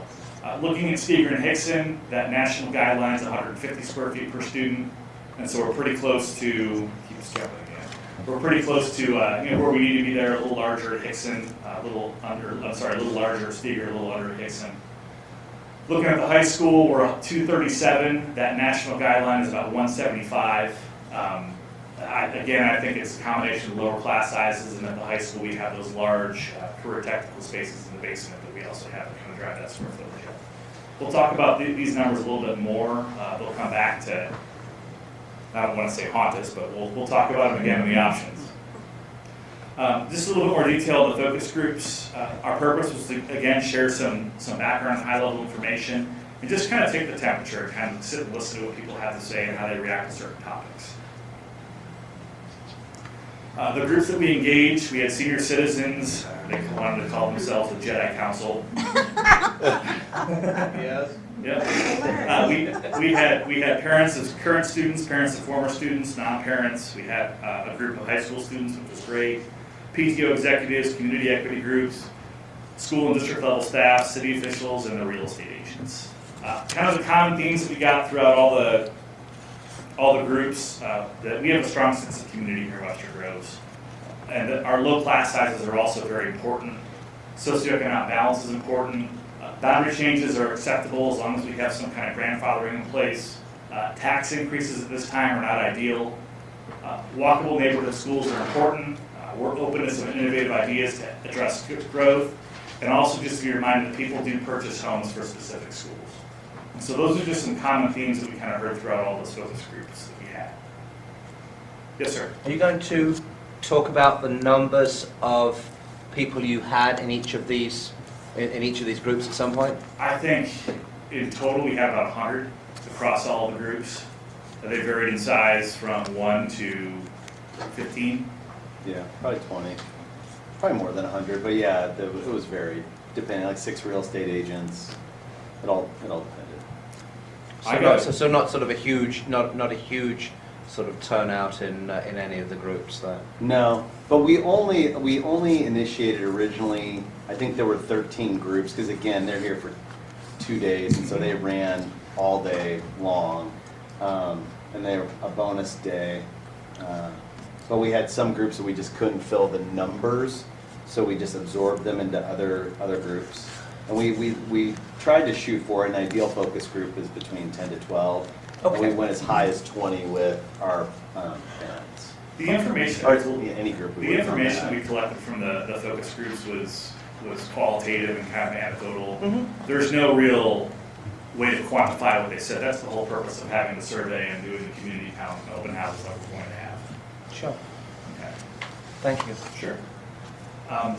N: Looking at Steger and Hickson, that national guideline is 150 square feet per student, and so we're pretty close to, keeps jumping again, we're pretty close to where we need to be there, a little larger at Hickson, a little larger at Steger, a little under at Hickson. Looking at the high school, we're 237, that national guideline is about 175. I think it's a combination of lower class sizes, and at the high school we have those large career technical spaces in the basement that we also have to kind of drive that square footage up. We'll talk about these numbers a little bit more. They'll come back to, I don't want to say haunt us, but we'll talk about them again in the options. Just a little bit more detail of the focus groups. Our purpose was to, again, share some background, high-level information, and just kind of take the temperature and kind of sit and listen to what people have to say and how they react to certain topics. The groups that we engaged, we had senior citizens. They wanted to call themselves the Jedi Council.
A: Yes.
N: Yeah. We had parents of current students, parents of former students, non-parents. We had a group of high school students, which was great. PTO executives, community equity groups, school and district level staff, city officials, and the real estate agents. Kind of the common themes that we got throughout all the groups, that we have a strong sense of community here in Western Groves. And that our low class sizes are also very important. Socioeconomic balance is important. Boundary changes are acceptable as long as we have some kind of grandfathering in place. Tax increases at this time are not ideal. Walkable neighborhood schools are important. We're open to some innovative ideas to address growth. And also just to be reminded that people do purchase homes for specific schools. And so those are just some common themes that we kind of heard throughout all those focus groups that we had. Yes, sir.
A: Are you going to talk about the numbers of people you had in each of these groups at some point?
N: I think in total we have about 100 across all the groups. They varied in size from 1 to 15.
K: Yeah, probably 20. Probably more than 100, but yeah, it was varied, depending, like 6 real estate agents. It all depended.
A: So not sort of a huge, not a huge sort of turnout in any of the groups there.
K: No, but we only initiated originally, I think there were 13 groups, because again, they're here for 2 days, and so they ran all day long, and they were a bonus day. But we had some groups that we just couldn't fill the numbers, so we just absorbed them into other groups. And we tried to shoot for an ideal focus group is between 10 to 12.
A: Okay.
K: And we went as high as 20 with our parents.
N: The information,
K: Or any group.
N: the information we collected from the focus groups was qualitative and kind of anecdotal.
A: Mm-hmm.
N: There's no real way to quantify what they said. That's the whole purpose of having the survey and doing the community count and open houses that we're going to have.
A: Sure.
N: Okay.
A: Thank you.
N: Sure.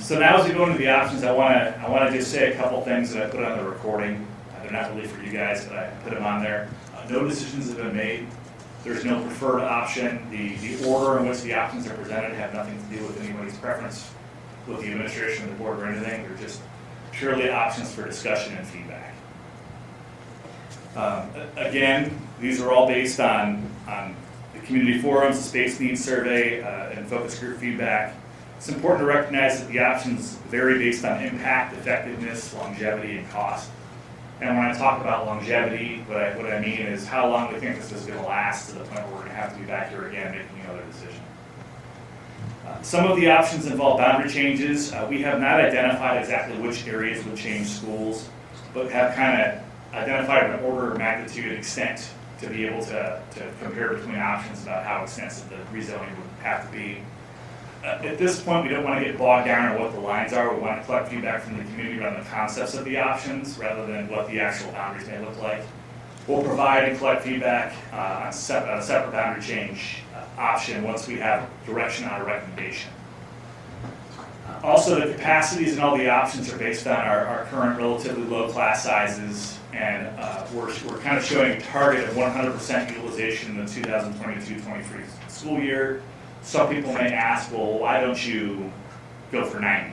N: So now as we go into the options, I want to just say a couple things that I put on the recording. They're not really for you guys, but I put them on there. No decisions have been made. There's no preferred option. The order in which the options are presented have nothing to do with anybody's preference with the administration, the board, or anything. They're just purely options for discussion and feedback. Again, these are all based on the community forums, the space needs survey, and focus group feedback. It's important to recognize that the options vary based on impact, effectiveness, longevity, and cost. And when I talk about longevity, what I mean is how long we think this is going to last to the point where we're going to have to be back here again making another decision. Some of the options involve boundary changes. We have not identified exactly which areas would change schools, but have kind of identified an order of magnitude extent to be able to compare between options about how extensive the rezoning would have to be. At this point, we don't want to get bogged down on what the lines are. We want to collect feedback from the community around the concepts of the options rather than what the actual boundaries may look like. We'll provide and collect feedback on a separate boundary change option once we have direction on a recommendation. Also, the capacities and all the options are based on our current relatively low class sizes, and we're kind of showing a target of 100% utilization in the 2022-23 school year. Some people may ask, well, why don't you go for 90?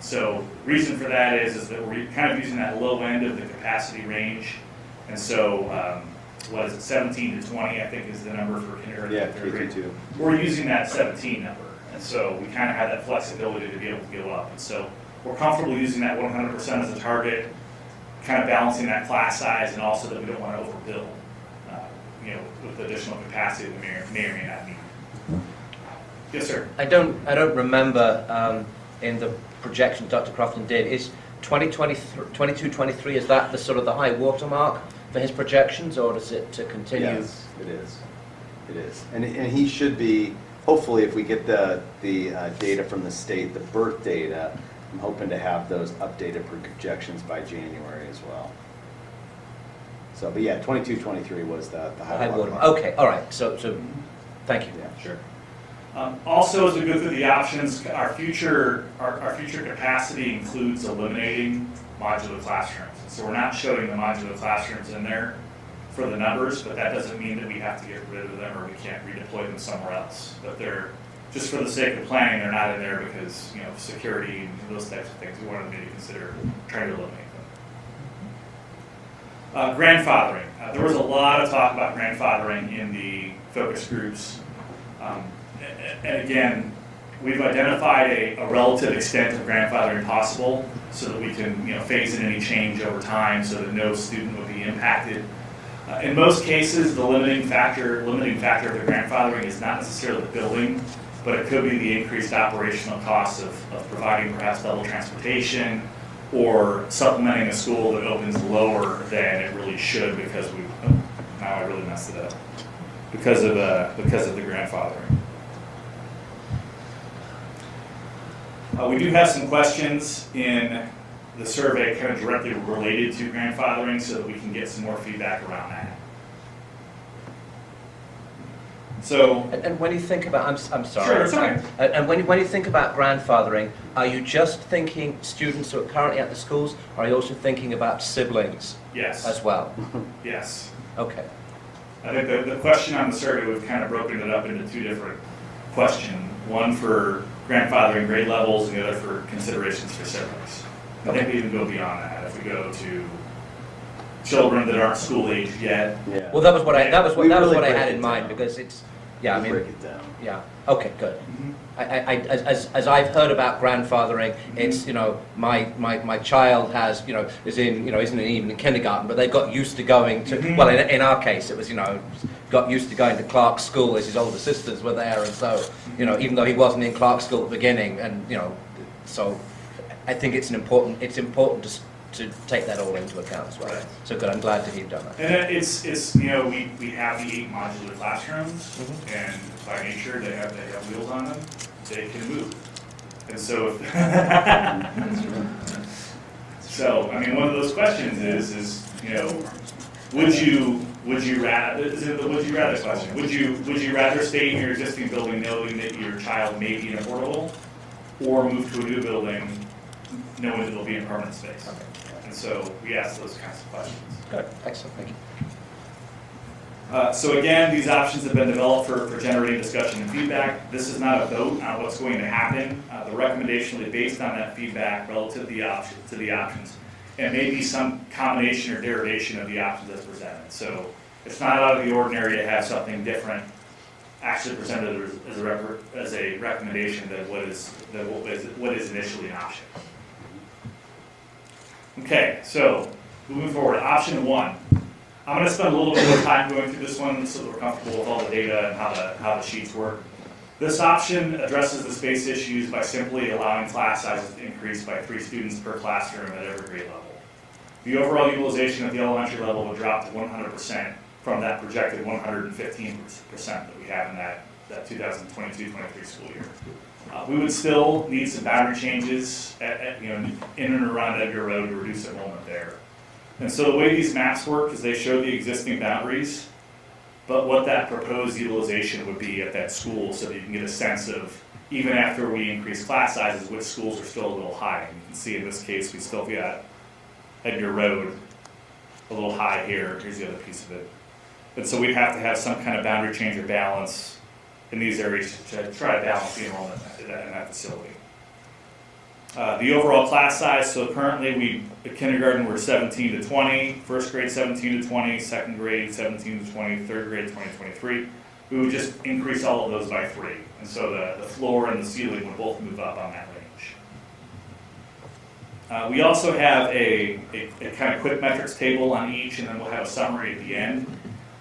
N: So the reason for that is that we're kind of using that low end of the capacity range. And so, what is it, 17 to 20, I think is the number for kindergarten.
K: Yeah, K-2.
N: We're using that 17 number. And so we kind of have that flexibility to be able to go up. And so we're comfortable using that 100% as a target, kind of balancing that class size, and also that we don't want to overbuild, with additional capacity that we may or may not need. Yes, sir.
A: I don't remember in the projection Dr. Crofton did. Is 22-23, is that the sort of the high watermark for his projections, or does it continue?
K: Yes, it is. And he should be, hopefully if we get the data from the state, the birth data, I'm hoping to have those updated projections by January as well. So, but yeah, 22-23 was the high watermark.
A: Okay, all right. So thank you.
K: Yeah,
N: sure. Also, as we go through the options, our future capacity includes eliminating modular classrooms. So we're not showing the modular classrooms in there for the numbers, but that doesn't mean that we have to get rid of them or we can't redeploy them somewhere else. But they're, just for the sake of planning, they're not in there because, security and those types of things. We wanted maybe consider trying to eliminate them. Grandfathering. There was a lot of talk about grandfathering in the focus groups. And again, we've identified a relative extent of grandfathering possible so that we can phase in any change over time so that no student would be impacted. In most cases, the limiting factor of the grandfathering is not necessarily the building, but it could be the increased operational costs of providing perhaps double transportation or supplementing a school that opens lower than it really should because now I really messed it up because of the grandfathering. We do have some questions in the survey kind of directly related to grandfathering so that we can get some more feedback around that. So,
A: and when you think about, I'm sorry.
N: Sure, it's okay.
A: And when you think about grandfathering, are you just thinking students who are currently at the schools, or are you also thinking about siblings?
N: Yes.
A: As well?
N: Yes.
A: Okay.
N: I think the question on the survey, we've kind of broken it up into two different questions. One for grandfathering grade levels and the other for considerations for siblings. I think we even go beyond that. If we go to children that aren't school aged yet.
K: Yeah.
A: Well, that was what I
K: break
A: had
K: it
A: in mind
K: down.
A: because it's, yeah, I
K: We
A: mean,
K: break it down.
A: yeah, okay, good.
N: Mm-hmm.
A: As I've heard about grandfathering, it's, you know, my child has, you know, isn't even in kindergarten, but they got used to going to, well, in our case, it was, you know, got used to going to Clark's school as his older sisters were there, and so, you know, even though he wasn't in Clark's school at the beginning, and, you know, so I think it's important to take that all into account as well.
N: Right.
A: So good, I'm glad to hear you've done that.
N: And it's you know, we have the 8 modular classrooms, and by nature, they have wheels on them, they can move. And so, so, I mean, one of those questions is, you know, would you rather, is it the would you rather question? Would you rather stay in your existing building knowing that your child may be in a portable, or move to a new building knowing that it'll be in permanent space? And so we ask those kinds of questions.
A: Good, excellent, thank you.
N: So again, these options have been developed for generating discussion and feedback. This is not a vote on what's going to happen. The recommendation will be based on that feedback relative to the options, and maybe some combination or derivation of the options as presented. So it's not out of the ordinary to have something different actually presented as a recommendation than what is initially an option. Okay, so moving forward, option 1. I'm going to spend a little bit more time going through this one so that we're comfortable with all the data and how the sheets work. This option addresses the space issues by simply allowing class sizes to increase by 3 students per classroom at every grade level. The overall utilization at the elementary level would drop to 100% from that projected 115% that we have in that 2022-23 school year. We would still need some boundary changes in and around Edgar Road to reduce enrollment there. And so the way these maps work is they show the existing boundaries, but what that proposed utilization would be at that school, so that you can get a sense of, even after we increase class sizes, which schools are still a little high. And you can see in this case, we still got Edgar Road a little high here. Here's the other piece of it. And so we'd have to have some kind of boundary change or balance in these areas to try to balance the enrollment in that facility. The overall class size, so currently at kindergarten we're 17 to 20, first grade 17 to 20, second grade 17 to 20, third grade 20 to 23. We would just increase all of those by 3. And so the floor and the ceiling would both move up on that range. We also have a kind of quick metrics table on each, and then we'll have a summary at the end.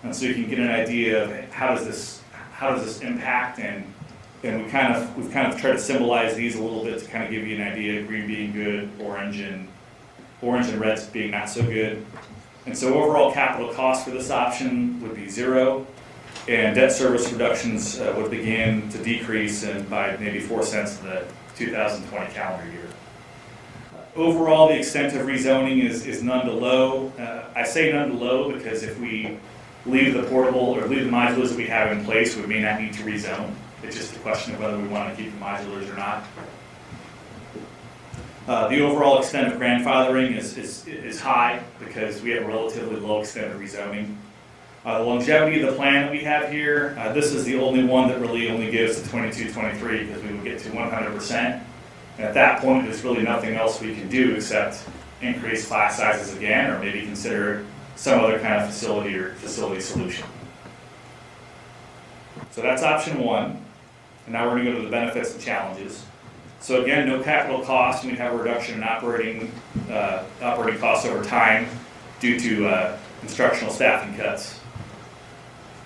N: And so you can get an idea of how does this impact, and we've kind of tried to symbolize these a little bit to kind of give you an idea, green being good, orange and red being not so good. And so overall capital cost for this option would be 0, and debt service reductions would begin to decrease by maybe 4 cents in the 2020 calendar year. Overall, the extent of rezoning is none to low. I say none to low because if we leave the portable or leave the modulars that we have in place, we may not need to rezone. It's just a question of whether we want to keep the modulars or not. The overall extent of grandfathering is high because we have a relatively low extent of rezoning. The longevity of the plan that we have here, this is the only one that really only gives the 22-23 because we would get to 100%. And at that point, there's really nothing else we can do except increase class sizes again, or maybe consider some other kind of facility solution. So that's option 1. And now we're going to go to the benefits and challenges. So again, no capital cost, and we have a reduction in operating costs over time due to instructional staffing cuts.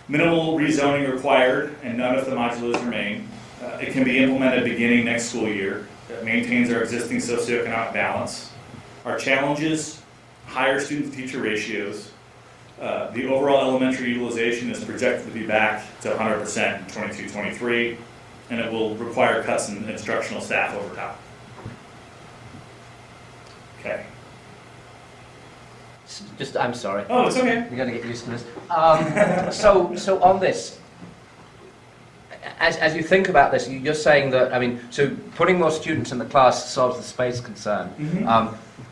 N: Minimal rezoning required, and none if the modulars remain. It can be implemented beginning next school year. It maintains our existing socioeconomic balance. Our challenges: higher student-to-teacher ratios. The overall elementary utilization is projected to be back to 100% in 22-23, and it will require cuts in instructional staff over time. Okay.
A: I'm sorry.
N: Oh, it's okay.
A: You're going to get used to this. So on this, as you think about this, you're saying that, I mean, so putting more students in the class solves the space concern.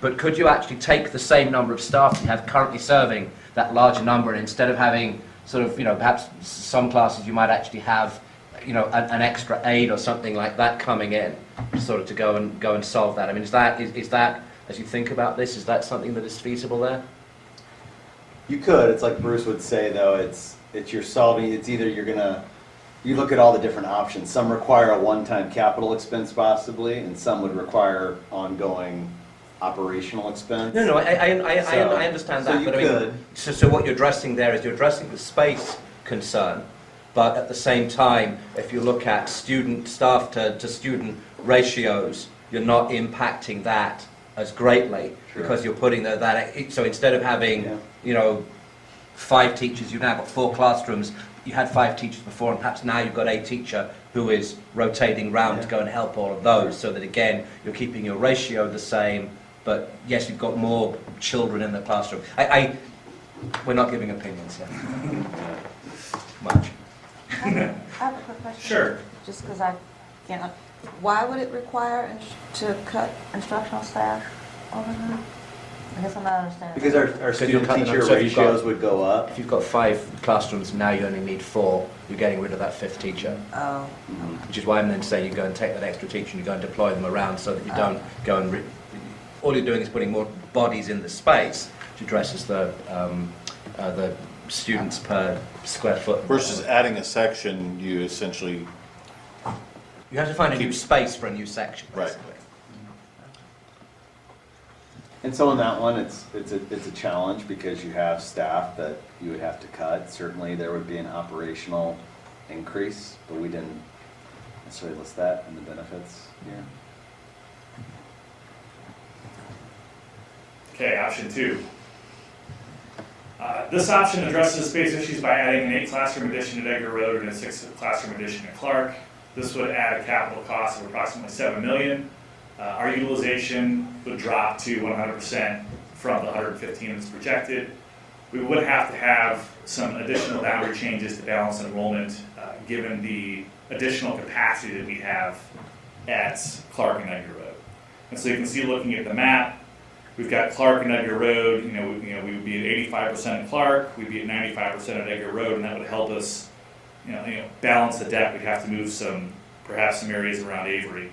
A: But could you actually take the same number of staff you have currently serving that larger number, and instead of having sort of, perhaps some classes you might actually have, an extra aide or something like that coming in, sort of to go and solve that. I mean, is that, as you think about this, is that something that is feasible there?
K: You could. It's like Bruce would say, though. It's you're solving. It's either you look at all the different options. Some require a one-time capital expense possibly, and some would require ongoing operational expense.
A: No, I understand that.
K: So
A: but I mean, so what you're addressing there is you're addressing the space concern, but at the same time, if you look at staff to student ratios, you're not impacting that as greatly because you're putting that. So instead of having 5 teachers, you've now got 4 classrooms. You had 5 teachers before, and perhaps now you've got a teacher who is rotating round to go and help all of those, so that again you're keeping your ratio the same. But yes, you've got more children in the classroom. We're not giving opinions here. Much.
P: I have a quick question.
N: Sure.
P: Just because I can't. Why would it require to cut instructional staff over there? I guess I'm not understanding.
K: Because our student-teacher ratios would go up.
A: If you've got 5 classrooms, now you only need 4. You're getting rid of that 5th teacher.
P: Oh.
A: Which is why I'm then saying you go and take that extra teacher and you go and deploy them around so that you don't go and... all you're doing is putting more bodies in the space, which addresses the students per square foot.
D: Versus adding a section, you essentially...
A: You have to find a new space for a new section, basically.
D: Right.
K: And so on that one, it's a challenge because you have staff that you would have to cut. Certainly, there would be an operational increase, but we didn't necessarily list that in the benefits here.
N: Okay, option 2. This option addresses space issues by adding an 8 classroom addition at Edgar Road and a 6 classroom addition at Clark. This would add a capital cost of approximately $7 million. Our utilization would drop to 100% from the 115 that's projected. We would have to have some additional boundary changes to balance enrollment, given the additional capacity that we have at Clark and Edgar Road. And so you can see, looking at the map, we've got Clark and Edgar Road. We would be at 85% at Clark. We'd be at 95% at Edgar Road, and that would help us, balance the deck. We'd have to move perhaps some areas around Avery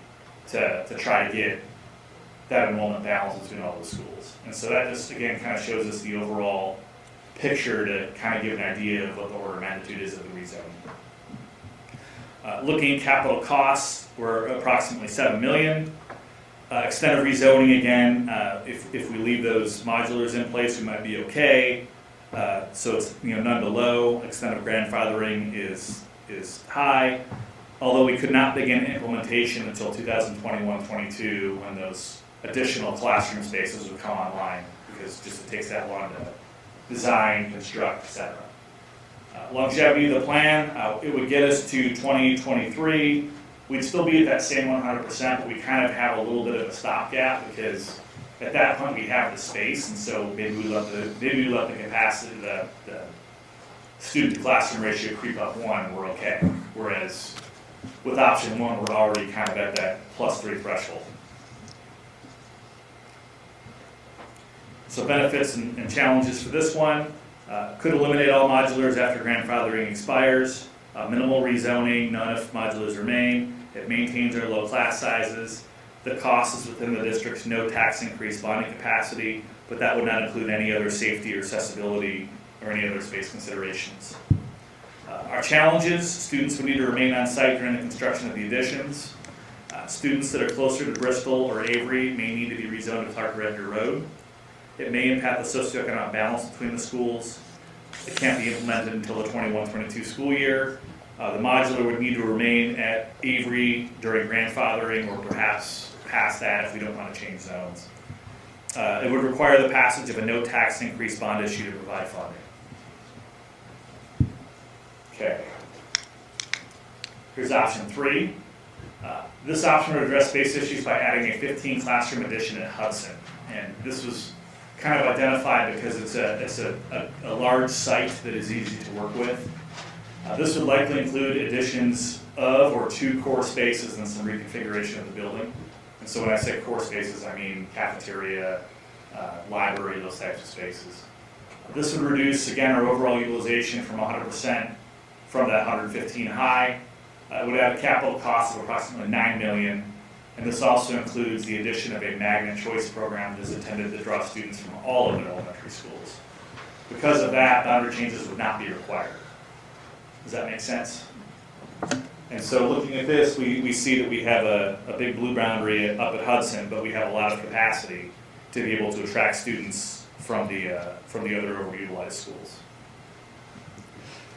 N: to try to get that enrollment balance between all the schools. And so that just, again, kind of shows us the overall picture to kind of give an idea of what the order of magnitude is of the rezoning. Looking at capital costs, we're approximately $7 million. Extent of rezoning, again, if we leave those modulars in place, we might be okay. So it's none to low. Extent of grandfathering is high. Although we could not begin implementation until 2021-22 when those additional classroom spaces would come online, because just it takes that long to design, construct, etc. Longevity of the plan, it would get us to 2023. We'd still be at that same 100%, but we kind of have a little bit of a stopgap because at that point we have the space, and so maybe we let the capacity, the student to classroom ratio creep up 1, and we're okay. Whereas with option 1, we're already kind of at that +3 threshold. So benefits and challenges for this one: could eliminate all modulars after grandfathering expires. Minimal rezoning, none if modulars remain. It maintains our low class sizes. The cost is within the district's no tax increase bonding capacity, but that would not include any other safety or accessibility or any other space considerations. Our challenges: students would need to remain on site during the construction of the additions. Students that are closer to Bristol or Avery may need to be rezoned to Clark or Edgar Road. It may impact the socioeconomic balance between the schools. It can't be implemented until the 21-22 school year. The modular would need to remain at Avery during grandfathering, or perhaps past that if we don't want to change zones. It would require the passage of a no tax increase bond issue to provide funding. Okay. Here's option 3. This option would address space issues by adding a 15 classroom addition at Hudson. And this was kind of identified because it's a large site that is easy to work with. This would likely include additions of or 2 core spaces and some reconfiguration of the building. And so when I say core spaces, I mean cafeteria, library, those types of spaces. This would reduce, again, our overall utilization from 100% from that 115 high. It would have a capital cost of approximately $9 million, and this also includes the addition of a magnet choice program that is intended to draw students from all of their elementary schools. Because of that, boundary changes would not be required. Does that make sense? And so looking at this, we see that we have a big blue boundary up at Hudson, but we have a lot of capacity to be able to attract students from the other overutilized schools.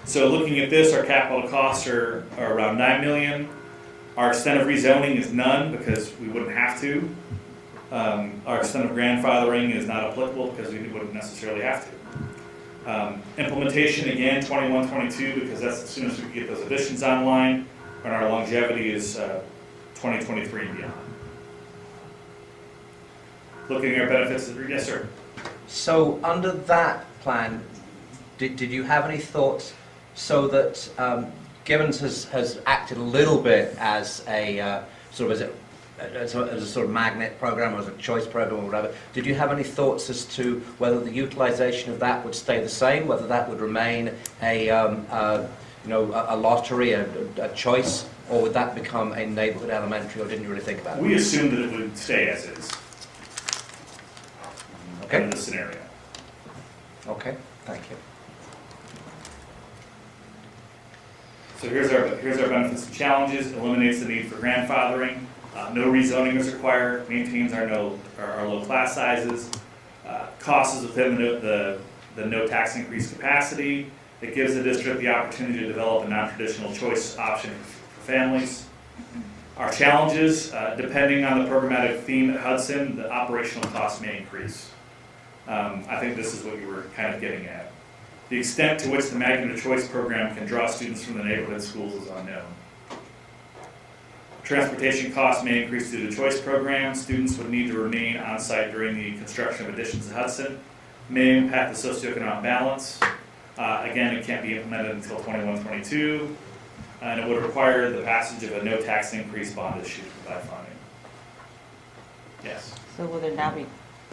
N: So looking at this, our capital costs are around $9 million. Our extent of rezoning is none because we wouldn't have to. Our extent of grandfathering is not applicable because we wouldn't necessarily have to. Implementation, again, 21-22 because that's as soon as we can get those additions online, and our longevity is 2023 and beyond. Looking at our benefits, yes, sir.
A: So under that plan, did you have any thoughts so that Gibbons has acted a little bit as a sort of as a sort of magnet program or as a choice program or whatever? Did you have any thoughts as to whether the utilization of that would stay the same, whether that would remain a lottery, a choice, or would that become a neighborhood elementary, or didn't you really think about it?
N: We assumed that it would stay as is.
A: Okay.
N: In this scenario.
A: Okay, thank you.
N: So here's our benefits and challenges. Eliminates the need for grandfathering. No rezoning is required. Maintains our low class sizes. Costs is within the no tax increase capacity. It gives the district the opportunity to develop a non-traditional choice option for families. Our challenges, depending on the programmatic theme at Hudson, the operational costs may increase. I think this is what you were kind of getting at. The extent to which the Magnet of Choice program can draw students from the neighborhood schools is unknown. Transportation costs may increase due to choice programs. Students would need to remain on site during the construction of additions at Hudson. May impact the socioeconomic balance. Again, it can't be implemented until 21-22, and it would require the passage of a no tax increase bond issue to provide funding. Yes.
P: So will there now be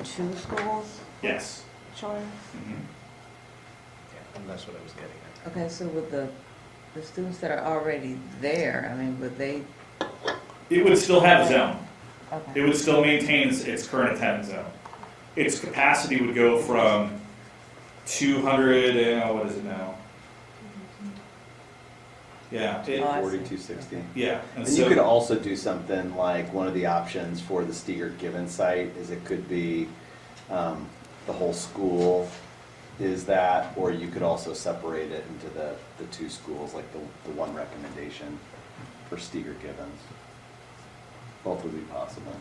P: 2 schools?
N: Yes.
P: Choice?
N: Mm-hmm.
A: Yeah, and that's what I was getting at.
P: Okay, so with the students that are already there, I mean, would they?
N: It would still have a zone.
P: Okay.
N: It would still maintain its current attendance zone. Its capacity would go from 200 and what is it now? Yeah.
K: 4260.
N: Yeah.
K: And you could also do something like one of the options for the Steger-Given site is it could be the whole school is that, or you could also separate it into the 2 schools, like the one recommendation for Steger-Givens. Both would be possible.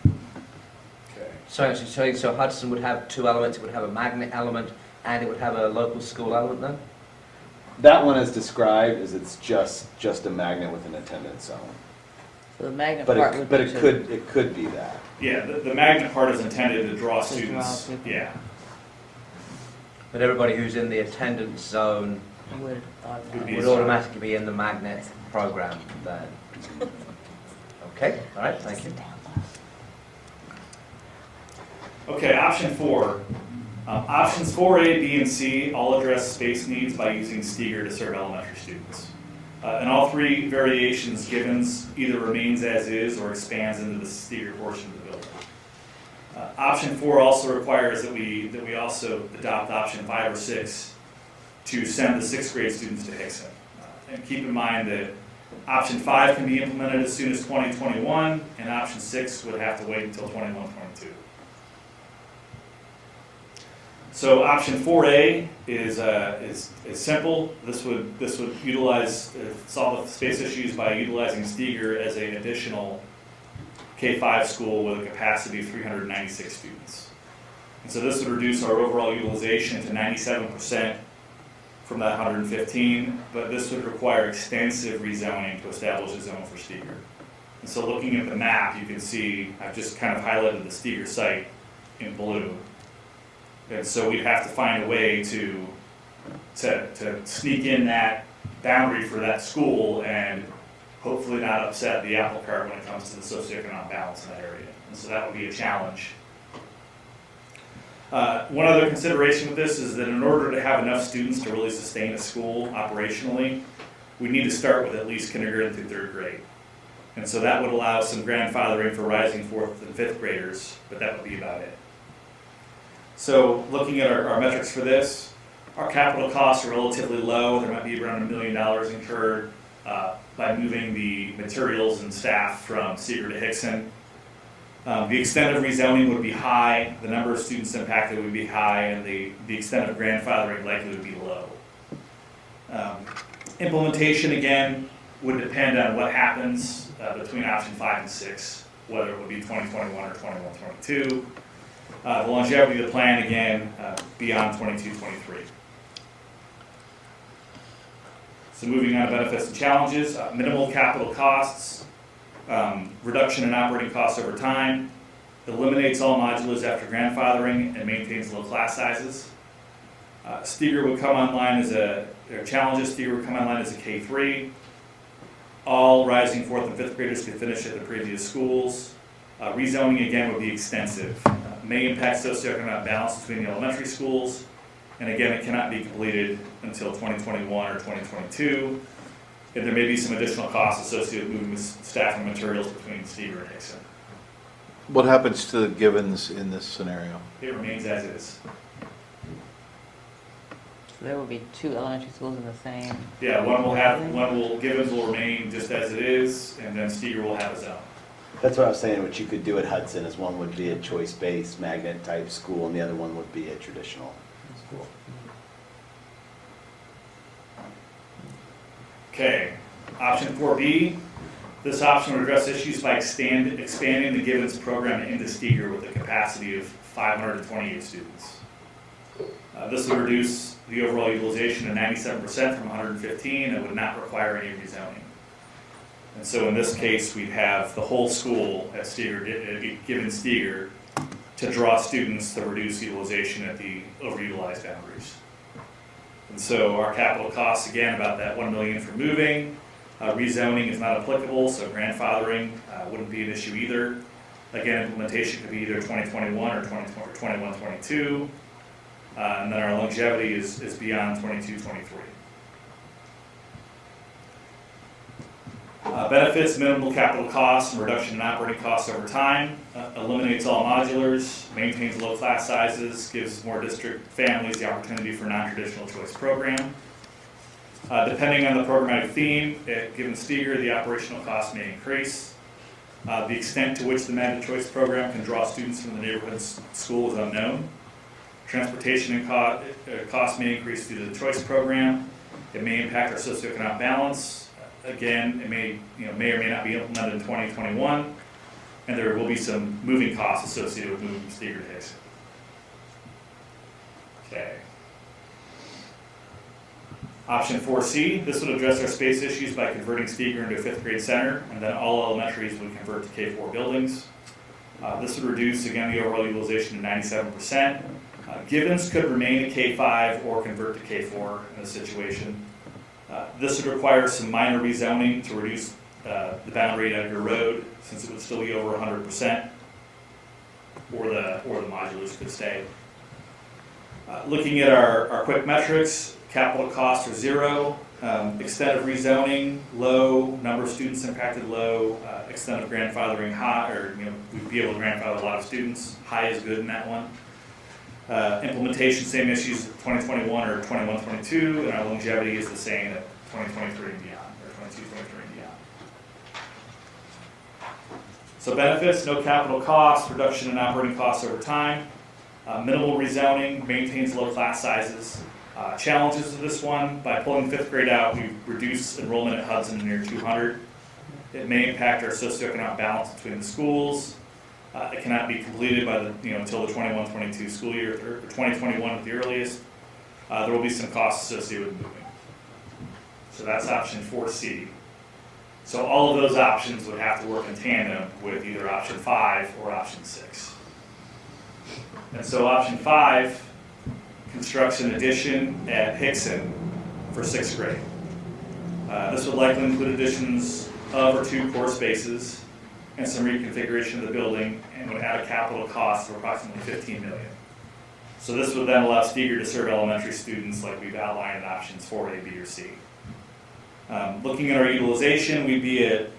N: Okay.
A: So Hudson would have 2 elements. It would have a magnet element, and it would have a local school element then?
K: That one as described is it's just a magnet with an attendance zone.
P: So the magnet
K: But
P: part
K: it,
P: would
K: but
P: be
K: it could be that.
N: Yeah, the magnet part is intended to draw students. Yeah.
A: But everybody who's in the attendance zone
P: would
A: would automatically be in the magnet program then. Okay, all right, thank you.
N: Okay, option 4. Options 4A, B, and C all address space needs by using Steger to serve elementary students. In all 3 variations, Givens either remains as is or expands into the Steger portion of the building. Option 4 also requires that we also adopt option 5 or 6 to send the 6th grade students to Hickson. And keep in mind that option 5 can be implemented as soon as 2021, and option 6 would have to wait until 21-22. So option 4A is simple. This would utilize solve the space issues by utilizing Steger as an additional K-5 school with a capacity of 396 students. And so this would reduce our overall utilization to 97% from that 115, but this would require extensive rezoning to establish a zone for Steger. And so looking at the map, you can see I've just kind of highlighted the Steger site in blue. And so we'd have to find a way to sneak in that boundary for that school and hopefully not upset the apple cart when it comes to the socioeconomic balance in that area. And so that would be a challenge. One other consideration with this is that in order to have enough students to really sustain a school operationally, we need to start with at least kindergarten through third grade. And so that would allow some grandfathering for rising fourth and fifth graders, but that would be about it. So looking at our metrics for this, our capital costs are relatively low. There might be around $1 million incurred by moving the materials and staff from Seeger to Hickson. The extent of rezoning would be high, the number of students impacted would be high, and the extent of grandfathering likely would be low. Implementation, again, would depend on what happens between option 5 and 6, whether it would be 2021 or 21-22. The longevity of the plan, again, beyond 22-23. So moving on to benefits and challenges, minimal capital costs, reduction in operating costs over time, eliminates all modulars after grandfathering, and maintains low class sizes. Steger would come online as Steger would come online as a K-3. All rising fourth and fifth graders could finish at the previous schools. Rezoning, again, would be extensive. May impact socioeconomic balance between the elementary schools. And again, it cannot be completed until 2021 or 2022. And there may be some additional costs associated with moving staff and materials between Steger and Hickson.
D: What happens to the Givens in this scenario?
N: It remains as is.
O: So there will be 2 elementary schools in the same.
N: Yeah, Givens will remain just as it is, and then Steger will have his own.
K: That's what I was saying, what you could do at Hudson is one would be a choice-based magnet type school and the other one would be a traditional school.
N: Okay, option 4B. This option would address issues by expanding the Givens program into Steger with a capacity of 528 students. This would reduce the overall utilization to 97% from 115 and would not require any rezoning. And so in this case, we'd have the whole school at Givens Steger to draw students to reduce utilization at the overutilized boundaries. And so our capital costs, again, about that $1 million for moving. Rezoning is not applicable, so grandfathering wouldn't be an issue either. Again, implementation could be either 2021 or 21-22. And then our longevity is beyond 22-23. Benefits, minimal capital costs and reduction in operating costs over time, eliminates all modulars, maintains low class sizes, gives more district families the opportunity for non-traditional choice program. Depending on the programmatic theme, given Steger, the operational cost may increase. The extent to which the magnet choice program can draw students from the neighborhood school is unknown. Transportation and cost may increase due to the choice program. It may impact our socioeconomic balance. Again, it may or may not be implemented in 2021, and there will be some moving costs associated with moving from Steger to Hickson. Okay. Option 4C, this would address our space issues by converting Steger into a 5th grade center, and then all elementaries would convert to K-4 buildings. This would reduce, again, the overall utilization to 97%. Givens could remain a K-5 or convert to K-4 in this situation. This would require some minor rezoning to reduce the boundary at Edgar Road, since it would still be over 100%, or the modulars could stay. Looking at our quick metrics, capital costs are 0, extent of rezoning low, number of students impacted low, extent of grandfathering high, or we'd be able to grandfather a lot of students. High is good in that one. Implementation, same issues 2021 or 21-22, and our longevity is the same at 2023 and beyond, or 22-23 and beyond. So benefits, no capital costs, reduction in operating costs over time, minimal rezoning, maintains low class sizes. Challenges of this one, by pulling 5th grade out, we reduce enrollment at Hudson to near 200. It may impact our socioeconomic balance between the schools. It cannot be completed by until the 21-22 school year, or 2021 at the earliest. There will be some costs associated with moving. So that's option 4C. So all of those options would have to work in tandem with either option 5 or option 6. And so option 5, construction addition at Hickson for 6th grade. This would likely include additions of or to core spaces and some reconfiguration of the building, and would add a capital cost of approximately $15 million. So this would then allow Steger to serve elementary students like we've outlined in options 4A, B, or C. Looking at our utilization, we'd be at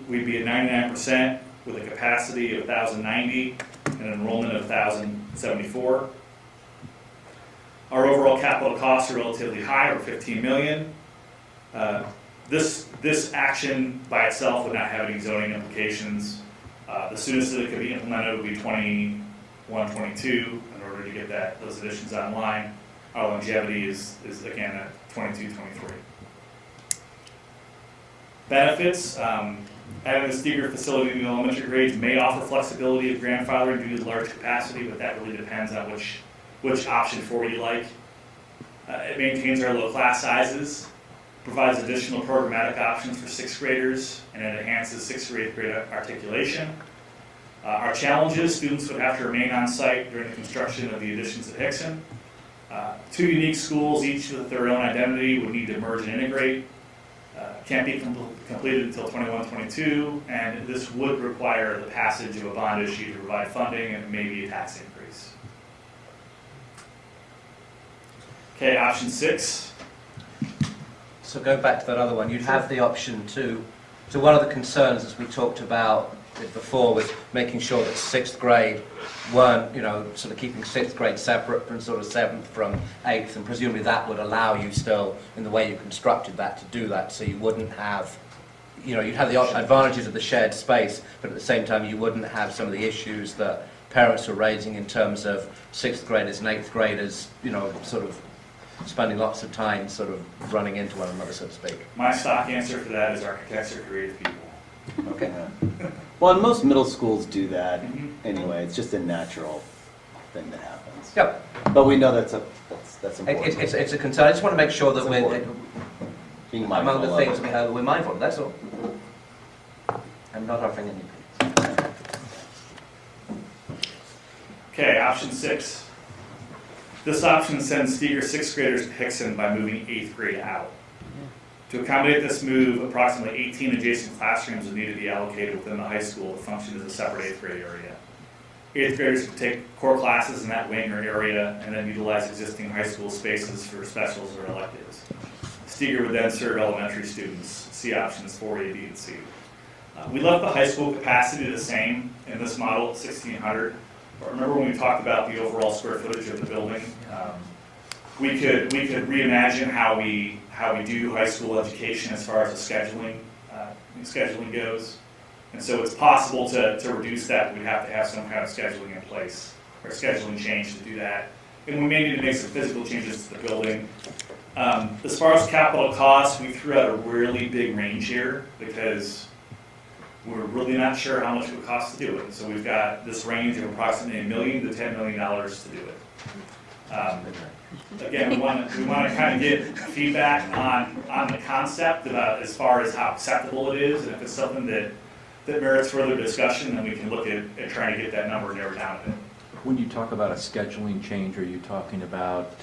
N: 99% with a capacity of 1,090 and an enrollment of 1,074. Our overall capital costs are relatively high, or $15 million. This action by itself would not have any zoning implications. The soonest that it could be implemented would be 21, 22 in order to get those additions online. Our longevity is again at 22, 23. Benefits, having the Steger facility in the elementary grades may offer flexibility of grandfathering due to the large capacity, but that really depends on which option 4 you like. It maintains our low class sizes, provides additional programmatic options for 6th graders, and it enhances 6th or 8th grade articulation. Our challenges, students would have to remain on site during the construction of the additions at Hickson. 2 unique schools, each with their own identity, would need to merge and integrate. Can't be completed until 21-22, and this would require the passage of a bond issue to provide funding and maybe a tax increase. Okay, option 6.
A: So going back to that other one, you'd have the option to, so one of the concerns, as we talked about it before, was making sure that 6th grade weren't, sort of keeping 6th grade separate from sort of 7th from 8th, and presumably that would allow you still, in the way you constructed that, to do that, so you wouldn't have, you'd have the advantages of the shared space, but at the same time you wouldn't have some of the issues that parents are raising in terms of 6th graders and 8th graders, sort of spending lots of time sort of running into one another, so to speak.
N: My stock answer for that is architects are creative people.
A: Okay.
K: Well, and most middle schools do that anyway. It's just a natural thing that happens.
A: Yep.
K: But we know that's important.
A: It's a concern. I just want to make sure that we're
K: being
A: among the
K: mindful
A: things
K: of it.
A: we're mindful of. That's all. I'm not offering any opinions.
N: Okay, option 6. This option sends Steger 6th graders to Hickson by moving 8th grade out. To accommodate this move, approximately 18 adjacent classrooms would need to be allocated within the high school to function as a separate 8th grade area. 8th graders could take core classes in that wing or area and then utilize existing high school spaces for specials or electives. Steger would then serve elementary students. See options 4A, B, and C. We left the high school capacity the same in this model at 1,600. But remember when we talked about the overall square footage of the building? We could reimagine how we do high school education as far as the scheduling goes. And so it's possible to reduce that, but we'd have to have some kind of scheduling in place, or scheduling change to do that. And we may need to make some physical changes to the building. As far as capital costs, we threw out a really big range here because we're really not sure how much it would cost to do it. So we've got this range of approximately $1 million to $10 million to do it. Again, we want to kind of get feedback on the concept about as far as how acceptable it is, and if it's something that merits further discussion, then we can look at trying to get that number narrowed down a bit.
B: When you talk about a scheduling change, are you talking about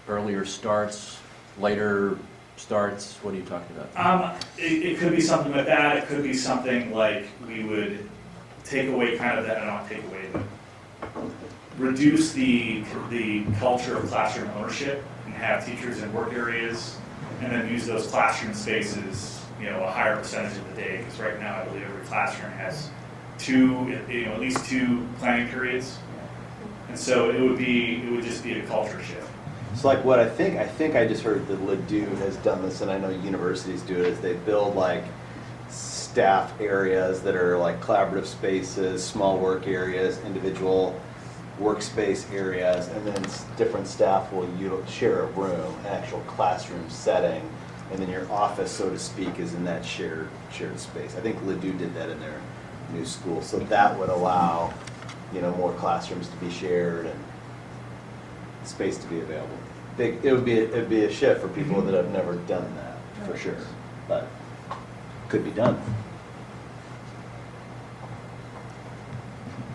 B: earlier starts, later starts? What are you talking about?
N: It could be something like that. It could be something like we would take away kind of that, not take away, but reduce the culture of classroom ownership and have teachers in work areas, and then use those classroom spaces, a higher percentage of the day. Because right now, I believe every classroom has at least 2 planning periods, and so it would just be a culture shift.
K: So like what I think I just heard that Ladue has done this, and I know universities do it, is they build like staff areas that are like collaborative spaces, small work areas, individual workspace areas, and then different staff will share a room, an actual classroom setting, and then your office, so to speak, is in that shared space. I think Ladue did that in their new school, so that would allow more classrooms to be shared and space to be available. It'd be a shift for people that have never done that, for sure, but could be done.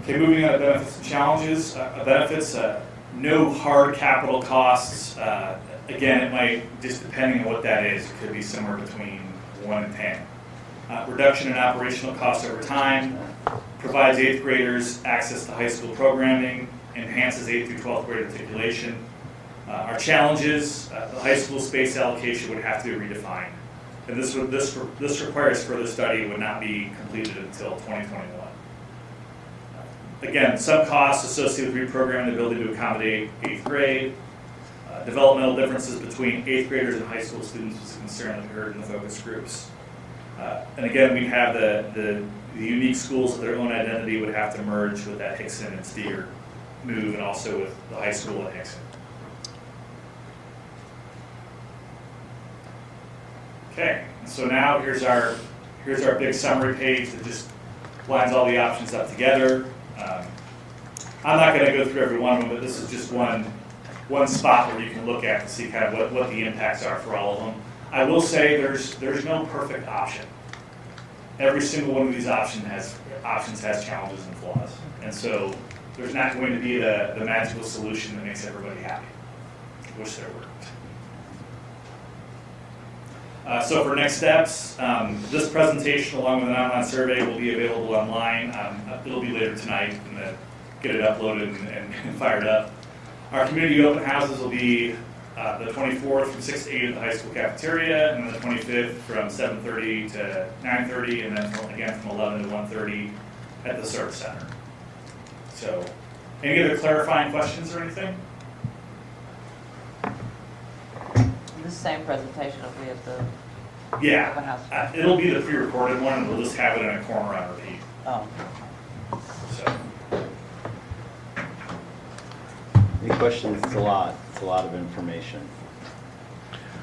N: Okay, moving on to benefits and challenges. Benefits, no hard capital costs. Again, it might, just depending on what that is, it could be somewhere between 1 and 10. Reduction in operational costs over time. provides 8th graders access to high school programming, enhances 8th through 12th grade articulation. Our challenges, the high school space allocation would have to be redefined. And this requires further study and would not be completed until 2021. Again, some costs associated with reprogramming the building to accommodate 8th grade. Developmental differences between 8th graders and high school students was a concern that we heard in the focus groups. And again, we'd have the unique schools with their own identity would have to merge with that Hickson and Steger move, and also with the high school at Hickson. Okay, so now here's our big summary page that just lines all the options up together. I'm not going to go through every one of them, but this is just one spot where you can look at to see kind of what the impacts are for all of them. I will say there's no perfect option. Every single one of these options has challenges and flaws, and so there's not going to be the magical solution that makes everybody happy. I wish there were. So for next steps, this presentation along with an online survey will be available online. It'll be later tonight. I'm going to get it uploaded and fired up. Our community open houses will be the 24th from 6 to 8 at the high school cafeteria, and then the 25th from 7:30 to 9:30, and then again from 11 to 1:30 at the service center. So, any other clarifying questions or anything?
O: The same presentation will be at the open
N: Yeah,
O: house.
N: it'll be the pre-recorded one, and we'll just have it in a corner on repeat.
O: Oh.
N: So,
K: Any questions? It's a lot of information.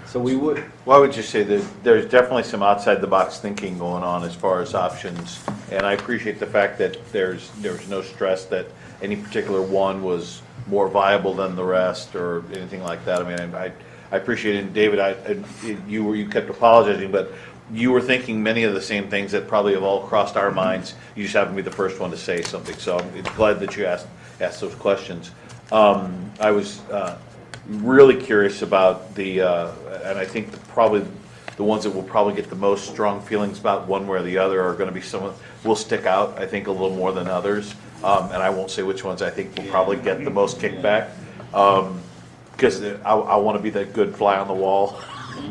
K: So we would,
D: Well, I would just say that there's definitely some outside-the-box thinking going on as far as options, and I appreciate the fact that there's no stress that any particular one was more viable than the rest or anything like that. I mean, I appreciate it, and David, you kept apologizing, but you were thinking many of the same things that probably have all crossed our minds. You just happened to be the first one to say something, so I'm glad that you asked those questions. I was really curious about and I think probably the ones that will probably get the most strong feelings about one way or the other are going to be some will stick out, I think, a little more than others. And I won't say which ones I think will probably get the most kickback, because I want to be that good fly on the wall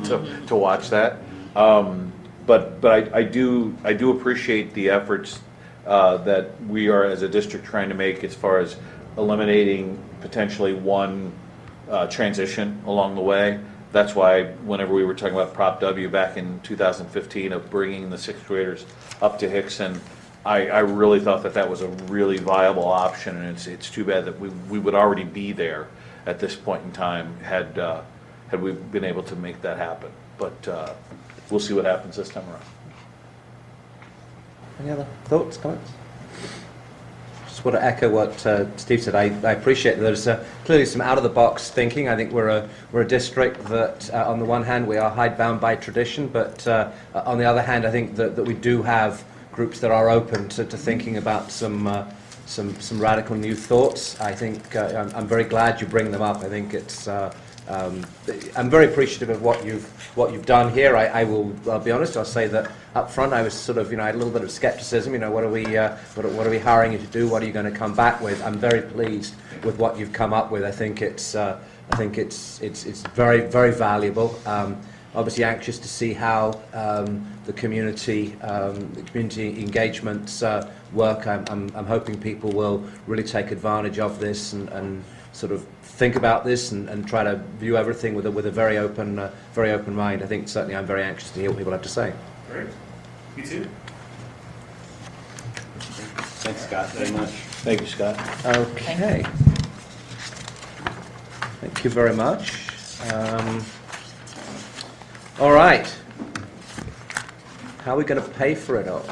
D: to watch that. But I do appreciate the efforts that we are as a district trying to make as far as eliminating potentially one transition along the way. That's why whenever we were talking about Prop W back in 2015 of bringing the 6th graders up to Hickson, I really thought that was a really viable option, and it's too bad that we would already be there at this point in time had we been able to make that happen. But we'll see what happens this time around.
A: Any other thoughts, comments? Just want to echo what Steve said. I appreciate that there's clearly some out-of-the-box thinking. I think we're a district that, on the one hand, we are hidebound by tradition, but on the other hand, I think that we do have groups that are open to thinking about some radical new thoughts. I think I'm very glad you bring them up. I think it's I'm very appreciative of what you've done here. I'll be honest. I'll say that up front I was sort of, I had a little bit of skepticism. What are we hiring you to do? What are you going to come back with? I'm very pleased with what you've come up with. I think it's very, very valuable. Obviously anxious to see how the community engagements work. I'm hoping people will really take advantage of this and sort of think about this and try to view everything with a very open mind. I think certainly I'm very anxious to hear what people have to say.
N: Great. Me too.
K: thanks, Scott, very much.
D: Thank you, Scott.
A: Okay. Thank you very much. All right. How are we going to pay for it all?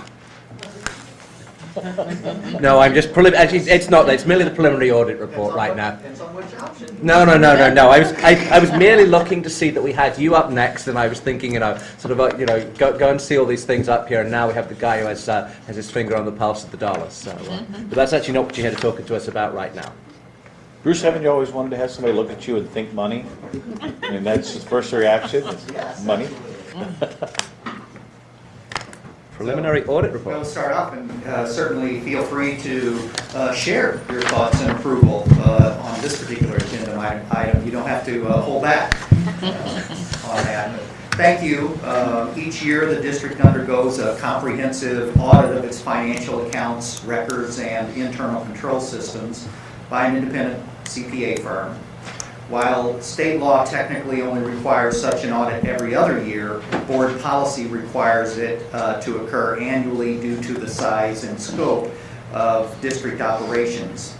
A: No, I'm just actually, it's not. It's merely the preliminary audit report right now.
Q: Depends on which option.
A: No. I was merely looking to see that we had you up next, and I was thinking, go and see all these things up here, and now we have the guy who has his finger on the pulse of the dollar. So, but that's actually not what you're here to talk to us about right now.
D: Bruce, haven't you always wanted to have somebody look at you and think money? I mean, that's his first reaction, is money.
A: Preliminary audit
Q: We'll
A: report.
Q: start off, and certainly feel free to share your thoughts and approval on this particular agenda item. You don't have to hold back on that. Thank you. Each year, the district undergoes a comprehensive audit of its financial accounts, records, and internal control systems by an independent CPA firm. While state law technically only requires such an audit every other year, board policy requires it to occur annually due to the size and scope of district operations.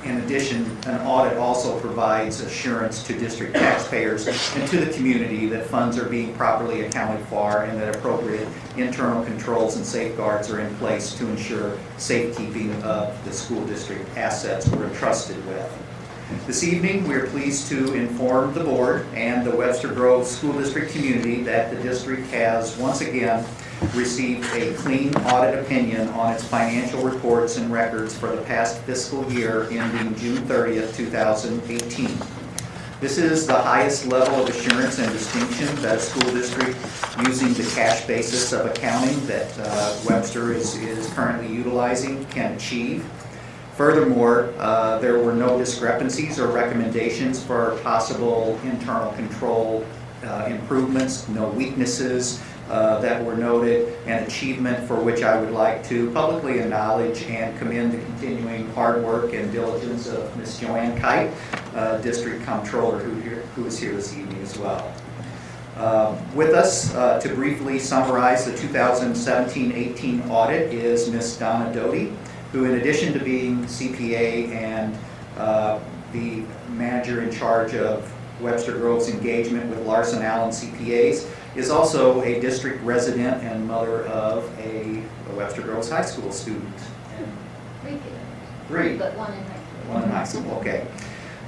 Q: In addition, an audit also provides assurance to district taxpayers and to the community that funds are being properly accounted for and that appropriate internal controls and safeguards are in place to ensure safekeeping of the school district assets we're entrusted with. This evening, we are pleased to inform the board and the Webster Grove School District community that the district has once again received a clean audit opinion on its financial reports and records for the past fiscal year ending June 30th, 2018. This is the highest level of assurance and distinction that a school district using the cash basis of accounting that Webster is currently utilizing can achieve. Furthermore, there were no discrepancies or recommendations for possible internal control improvements, no weaknesses that were noted, an achievement for which I would like to publicly acknowledge and commend the continuing hard work and diligence of Ms. Joanne Kite, District Comptroller, who is here this evening as well. With us to briefly summarize the 2017-18 audit is Ms. Donna Doty, who in addition to being CPA and the manager in charge of Webster Grove's engagement with Larson Allen CPAs, is also a district resident and mother of a Webster Groves High School student. And three, but one in high school. One in high school, okay.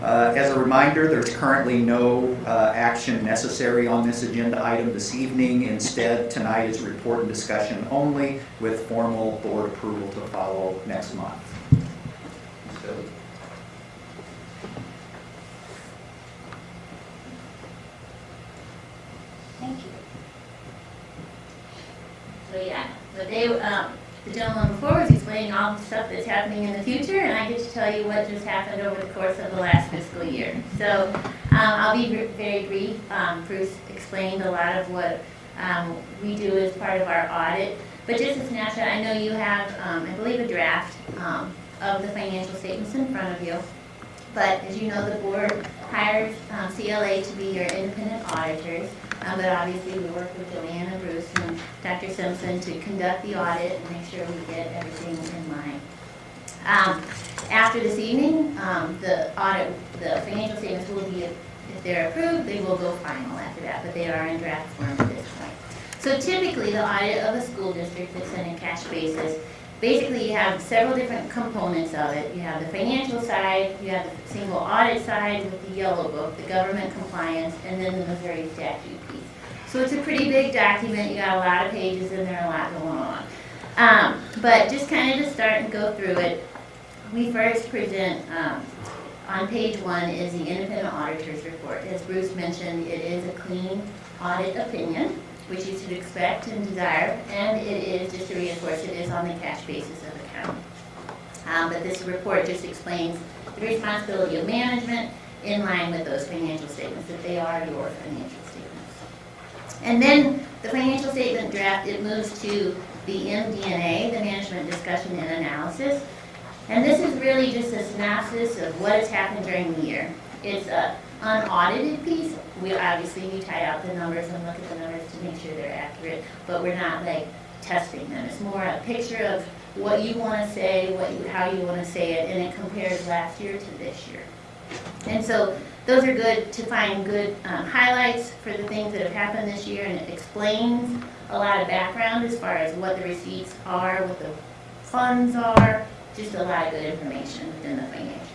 Q: As a reminder, there's currently no action necessary on this agenda item this evening. Instead, tonight is report and discussion only with formal board approval to follow next month.
R: Thank you. So yeah, the gentleman before was explaining all the stuff that's happening in the future, and I get to tell you what just happened over the course of the last fiscal year. So I'll be very brief. Bruce explained a lot of what we do as part of our audit. But just a snapshot, I know you have, I believe, a draft of the financial statements in front of you. But as you know, the board hires CLA to be your independent auditors. But obviously, we work with Joanne and Bruce and Dr. Simpson to conduct the audit and make sure we get everything in line. After this evening, the financial statements will be, if they're approved, they will go final after that, but they are in draft form at this point. So typically, the audit of a school district that's in a cash basis, basically you have several different components of it. You have the financial side, you have the single audit side with the yellow book, the government compliance, and then the Missouri statute piece. So it's a pretty big document. You got a lot of pages in there, a lot going on. But just kind of to start and go through it, we first present, on page 1 is the independent auditor's report. As Bruce mentioned, it is a clean audit opinion, which you should expect and desire, and it is, just to reinforce, it is on the cash basis of accounting. But this report just explains the responsibility of management in line with those financial statements, that they are your financial statements. And then the financial statement draft, it moves to the MD&A, the Management Discussion and Analysis. And this is really just a synopsis of what has happened during the year. It's an unaudited piece. We tie out the numbers and look at the numbers to make sure they're accurate, but we're not like testing them. It's more a picture of what you want to say, how you want to say it, and it compares last year to this year. And so those are good to find good highlights for the things that have happened this year, and it explains a lot of background as far as what the receipts are, what the funds are, just a lot of good information within the financials.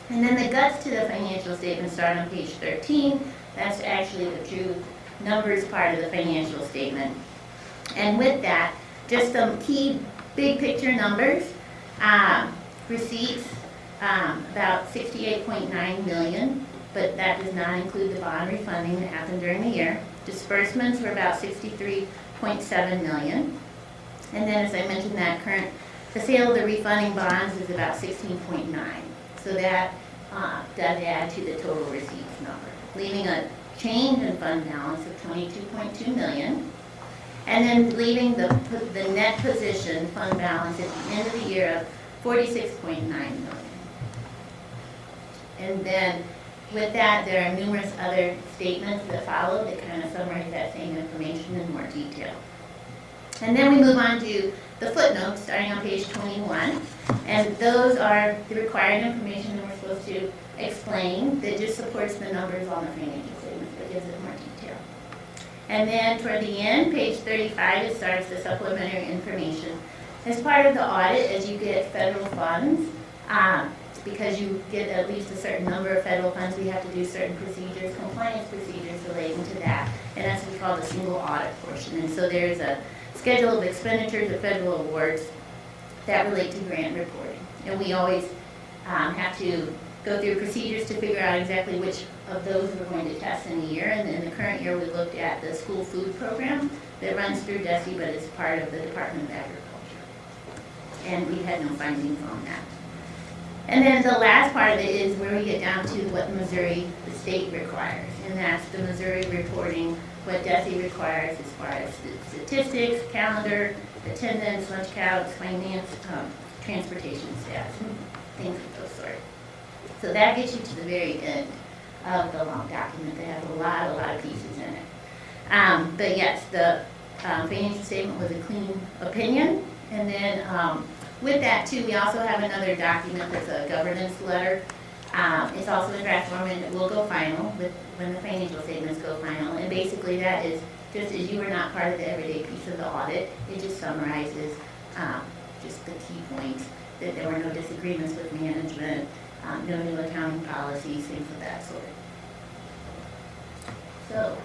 R: And then the guts to the financial statement start on page 13. That's actually the true numbers part of the financial statement. And with that, just some key big picture numbers. Receipts, about $68.9 million, but that does not include the bond refunding that happened during the year. Disbursements were about $63.7 million. And then, as I mentioned, the sale of the refunding bonds is about 16.9. So that does add to the total receipts number, leaving a change in fund balance of 22.2 million. And then leaving the net position fund balance at the end of the year of 46.9 million. And then with that, there are numerous other statements that follow that kind of summarize that same information in more detail. And then we move on to the footnotes, starting on page 21. And those are the required information that we're supposed to explain that just supports the numbers on the financial statements, but gives it more detail. And then toward the end, page 35, it starts the supplementary information. As part of the audit, as you get federal funds, because you get at least a certain number of federal funds, we have to do certain procedures, compliance procedures relating to that. And that's what we call the single audit portion. And so there's a schedule of expenditures of federal awards that relate to grant reporting. And we always have to go through procedures to figure out exactly which of those we're going to test in a year. And in the current year, we looked at the school food program that runs through DESE, but it's part of the Department of Agriculture. And we had no findings on that. And then the last part of it is where we get down to what Missouri, the state, requires. And that's the Missouri reporting, what DESE requires as far as statistics, calendar, attendance, lunch counts, finance, transportation stats, things of those sort. So that gets you to the very end of the long document that has a lot of pieces in it. But yes, the financial statement was a clean opinion. And then with that too, we also have another document that's a governance letter. It's also in draft form and it will go final when the financial statements go final. And basically that is, just as you were not part of the everyday piece of the audit, it just summarizes just the key points, that there were no disagreements with management, no new accounting policies, things of that sort. So,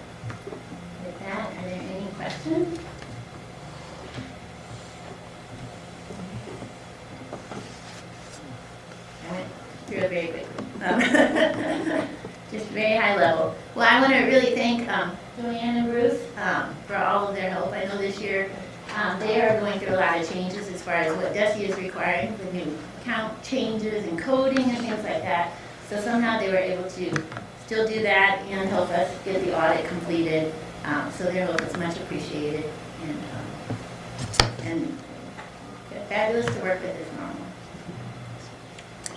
R: with that, are there any questions? I went through it very quickly. Just very high level. Well, I want to really thank Joanne and Bruce for all of their help. I know this year they are going through a lot of changes as far as what DESE is requiring with new account changes and coding and things like that. So somehow they were able to still do that and help us get the audit completed. So their help is much appreciated and fabulous to work with as normal.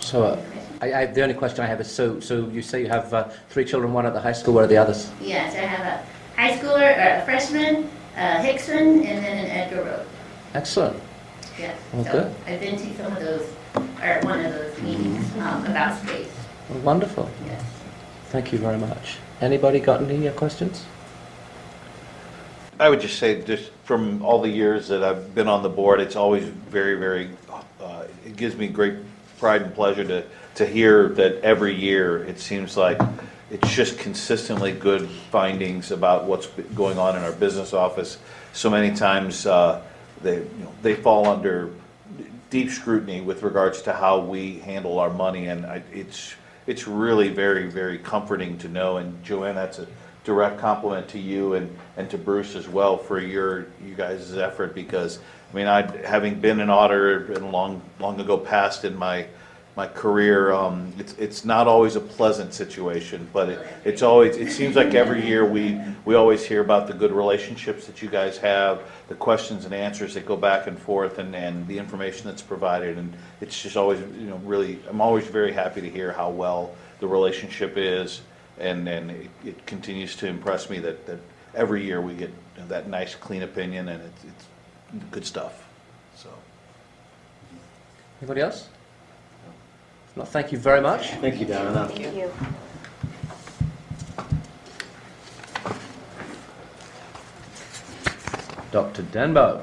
A: So the only question I have is, so you say you have 3 children, one at the high school, where are the others?
R: Yes, I have a high schooler, or a freshman, Hickson, and then an Edgar Road.
A: Excellent.
R: Yes.
A: Well,
R: so
A: good.
R: I've been to some of those, or one of those meetings about space.
A: Well, wonderful.
R: Yes.
A: Thank you very much. Anybody got any questions?
D: I would just say, just from all the years that I've been on the board, it's always very, it gives me great pride and pleasure to hear that every year it seems like it's just consistently good findings about what's going on in our business office. So many times they fall under deep scrutiny with regards to how we handle our money, and it's really very comforting to know. And Joanne, that's a direct compliment to you and to Bruce as well for you guys' effort, because I mean, having been an auditor and long ago past in my career, it's not always a pleasant situation, but it seems like every year we always hear about the good relationships that you guys have, the questions and answers that go back and forth, and the information that's provided, and it's just always, really, I'm always very happy to hear how well the relationship is, and it continues to impress me that every year we get that nice clean opinion, and it's good stuff. So,
A: anybody else? Well, thank you very much.
K: Thank you, Donna.
L: Thank you.
A: Dr. Denbo.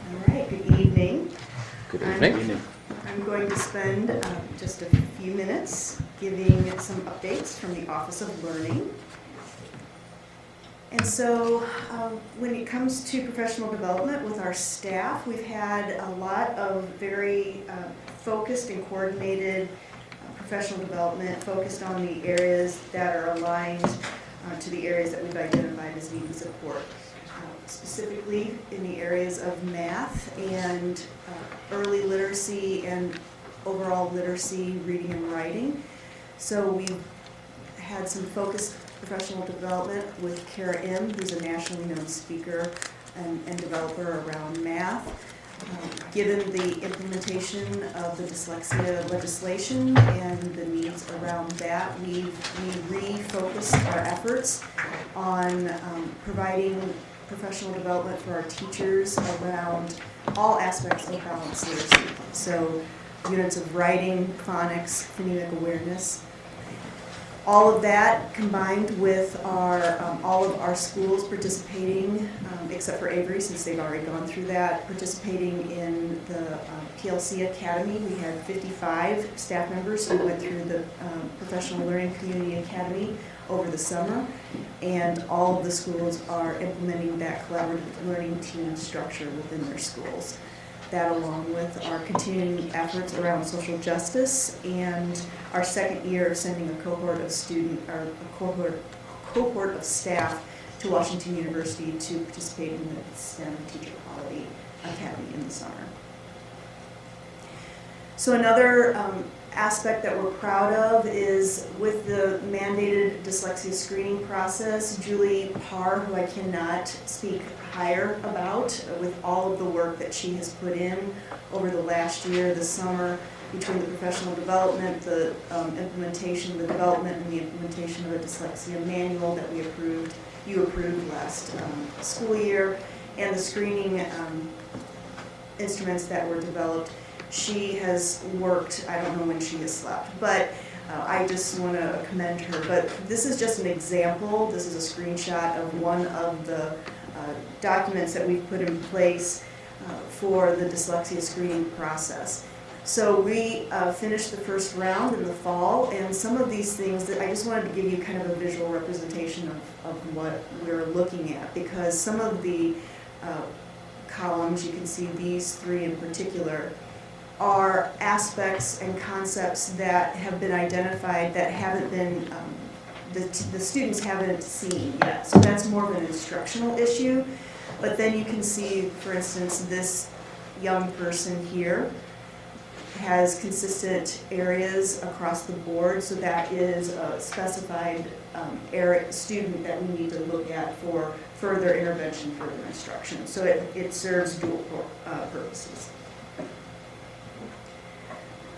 S: All right, good evening.
A: Good evening.
S: I'm going to spend just a few minutes giving some updates from the Office of Learning. And so when it comes to professional development with our staff, we've had a lot of very focused and coordinated professional development focused on the areas that are aligned to the areas that we've identified as needing support. Specifically in the areas of math and early literacy and overall literacy, reading and writing. So we've had some focused professional development with Kara M., who's a nationally known speaker and developer around math. Given the implementation of the dyslexia legislation and the needs around that, we refocused our efforts on providing professional development for our teachers around all aspects of balanced literacy. So units of writing, phonics, phonemic awareness. All of that combined with our all of our schools participating, except for Avery, since they've already gone through that, participating in the PLC Academy. We had 55 staff members who went through the Professional Learning Community Academy over the summer, and all of the schools are implementing that collaborative learning team structure within their schools. That along with our continuing efforts around social justice and our second year of sending a cohort of staff to Washington University to participate in the STEM Teacher Quality Academy in the summer. So another aspect that we're proud of is with the mandated dyslexia screening process, Julie Parr, who I cannot speak higher about, with all of the work that she has put in over the last year, the summer, between the professional development, the implementation, the development and the implementation of a dyslexia manual that you approved last school year, and the screening instruments that were developed. She has worked, I don't know when she has slept, but I just want to commend her. But this is just an example. This is a screenshot of one of the documents that we've put in place for the dyslexia screening process. So we finished the first round in the fall, and some of these things that I just wanted to give you kind of a visual representation of what we're looking at, because some of the columns, you can see these three in particular, are aspects and concepts that have been identified that haven't been, the students haven't seen yet. So that's more of an instructional issue. But then you can see, for instance, this young person here has consistent areas across the board. So that is a specified student that we need to look at for further intervention, further instruction. So it serves dual purposes.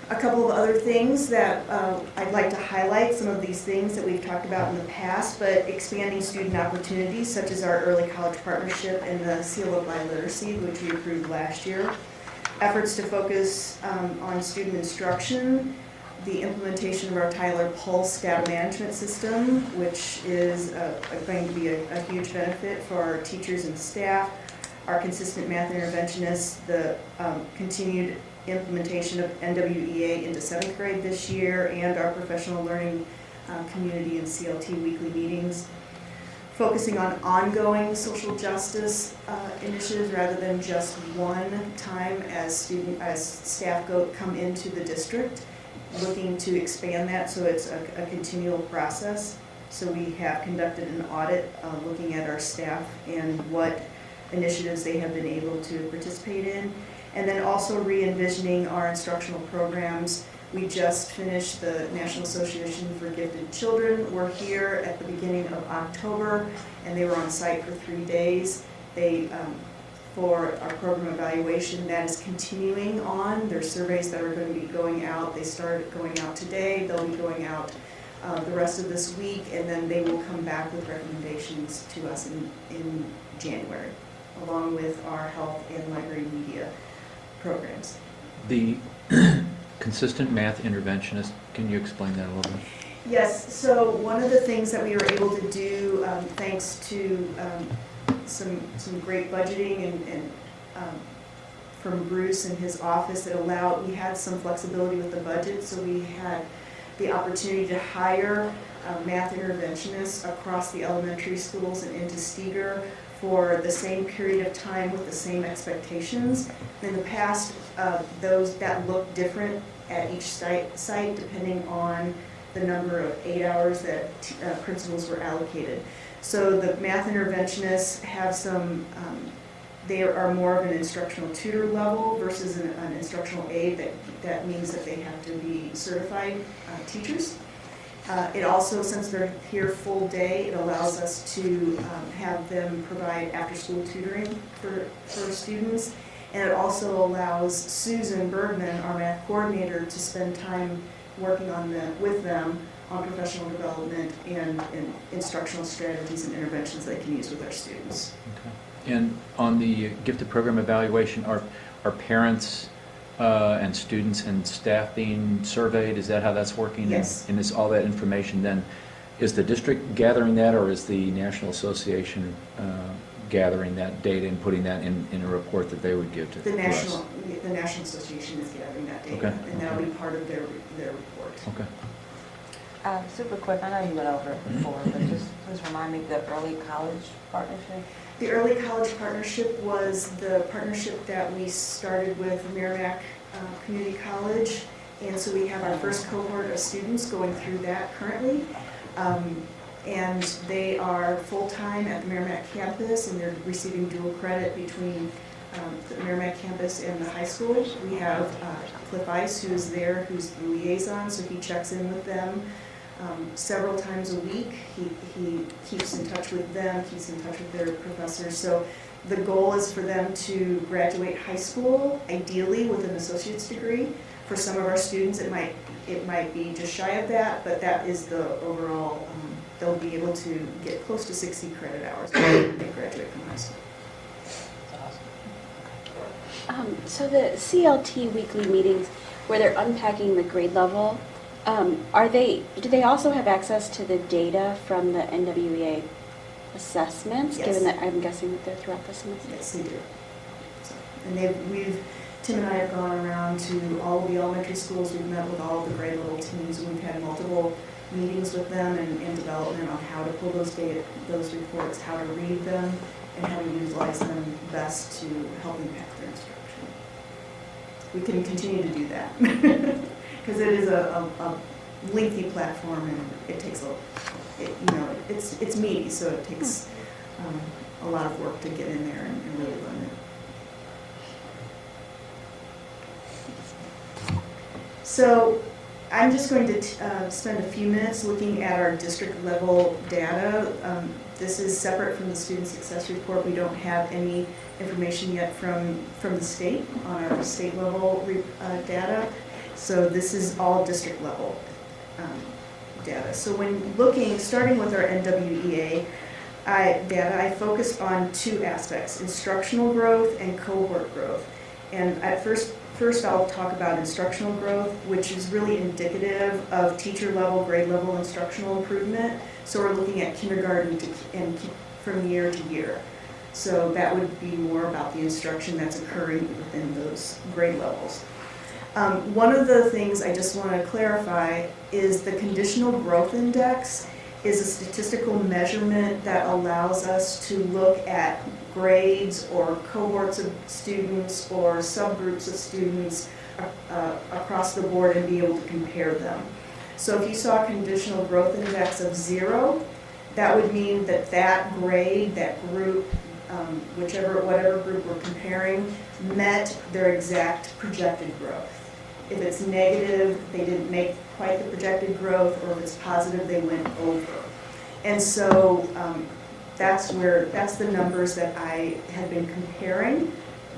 S: A couple of other things that I'd like to highlight, some of these things that we've talked about in the past, but expanding student opportunities such as our early college partnership and the Seal of Biliteracy, which we approved last year. Efforts to focus on student instruction, the implementation of our Tyler Pulse data management system, which is going to be a huge benefit for our teachers and staff, our consistent math interventionists, the continued implementation of NWEA into 7th grade this year, and our professional learning community and CLT weekly meetings. Focusing on ongoing social justice initiatives rather than just one time as staff come into the district, looking to expand that so it's a continual process. So we have conducted an audit looking at our staff and what initiatives they have been able to participate in. And then also re-envisioning our instructional programs. We just finished the National Association for Gifted Children. We're here at the beginning of October, and they were on site for 3 days. For our program evaluation, that is continuing on. There's surveys that are going to be going out. They started going out today. They'll be going out the rest of this week, and then they will come back with recommendations to us in January, along with our health and library media programs.
B: The consistent math interventionist, can you explain that a little bit?
S: Yes, so one of the things that we were able to do, thanks to some great budgeting and from Bruce and his office, we had some flexibility with the budget, so we had the opportunity to hire math interventionists across the elementary schools and into Steger for the same period of time with the same expectations. In the past, that looked different at each site depending on the number of 8 hours that principals were allocated. So the math interventionists have some, they are more of an instructional tutor level versus an instructional aide. That means that they have to be certified teachers. It also, since they're here full day, it allows us to have them provide after-school tutoring for students. And it also allows Susan Bergman, our math coordinator, to spend time working with them on professional development and instructional strategies and interventions they can use with our students.
B: Okay. And on the gifted program evaluation, are parents and students and staff being surveyed? Is that how that's working?
S: Yes.
B: And is all that information then, is the district gathering that, or is the National Association gathering that data and putting that in a report that they would give to
S: The
B: us?
S: National Association is gathering that data,
B: Okay.
S: and that'll be part of their report.
B: Okay.
P: Super quick, I know you went over it before, but just please remind me the early college partnership.
S: The Early College Partnership was the partnership that we started with Merrimack Community College, and so we have our first cohort of students going through that currently. And they are full-time at the Merrimack campus, and they're receiving dual credit between the Merrimack campus and the high school. We have Cliff Ice, who is there, who's the liaison, so he checks in with them several times a week. He keeps in touch with them, keeps in touch with their professors. So the goal is for them to graduate high school, ideally with an associate's degree. For some of our students, it might be just shy of that, but that is the overall, they'll be able to get close to 60 credit hours when they graduate from high school.
L: So the CLT weekly meetings where they're unpacking the grade level, do they also have access to the data from the NWEA assessments?
S: Yes.
L: Given that I'm guessing that they're throughout the semester?
S: Yes, they do. So, and Tim and I have gone around to all of the elementary schools. We've met with all of the grade level teams, and we've had multiple meetings with them and development on how to pull those reports, how to read them, and how to utilize them best to help impact their instruction. We can continue to do that because it is a lengthy platform, and it takes it's meaty, so it takes a lot of work to get in there and really learn it. So I'm just going to spend a few minutes looking at our district level data. This is separate from the student success report. We don't have any information yet from the state on our state level data. So this is all district level data. So when starting with our NWEA data, I focused on two aspects: instructional growth and cohort growth. And at first I'll talk about instructional growth, which is really indicative of teacher level, grade level instructional improvement. So we're looking at kindergarten and from year to year. So that would be more about the instruction that's occurring within those grade levels. One of the things I just want to clarify is the conditional growth index is a statistical measurement that allows us to look at grades or cohorts of students or subgroups of students across the board and be able to compare them. So if you saw a conditional growth index of 0, that would mean that grade, that group, whatever group we're comparing, met their exact projected growth. If it's negative, they didn't make quite the projected growth, or if it's positive, they went over. And so that's the numbers that I have been comparing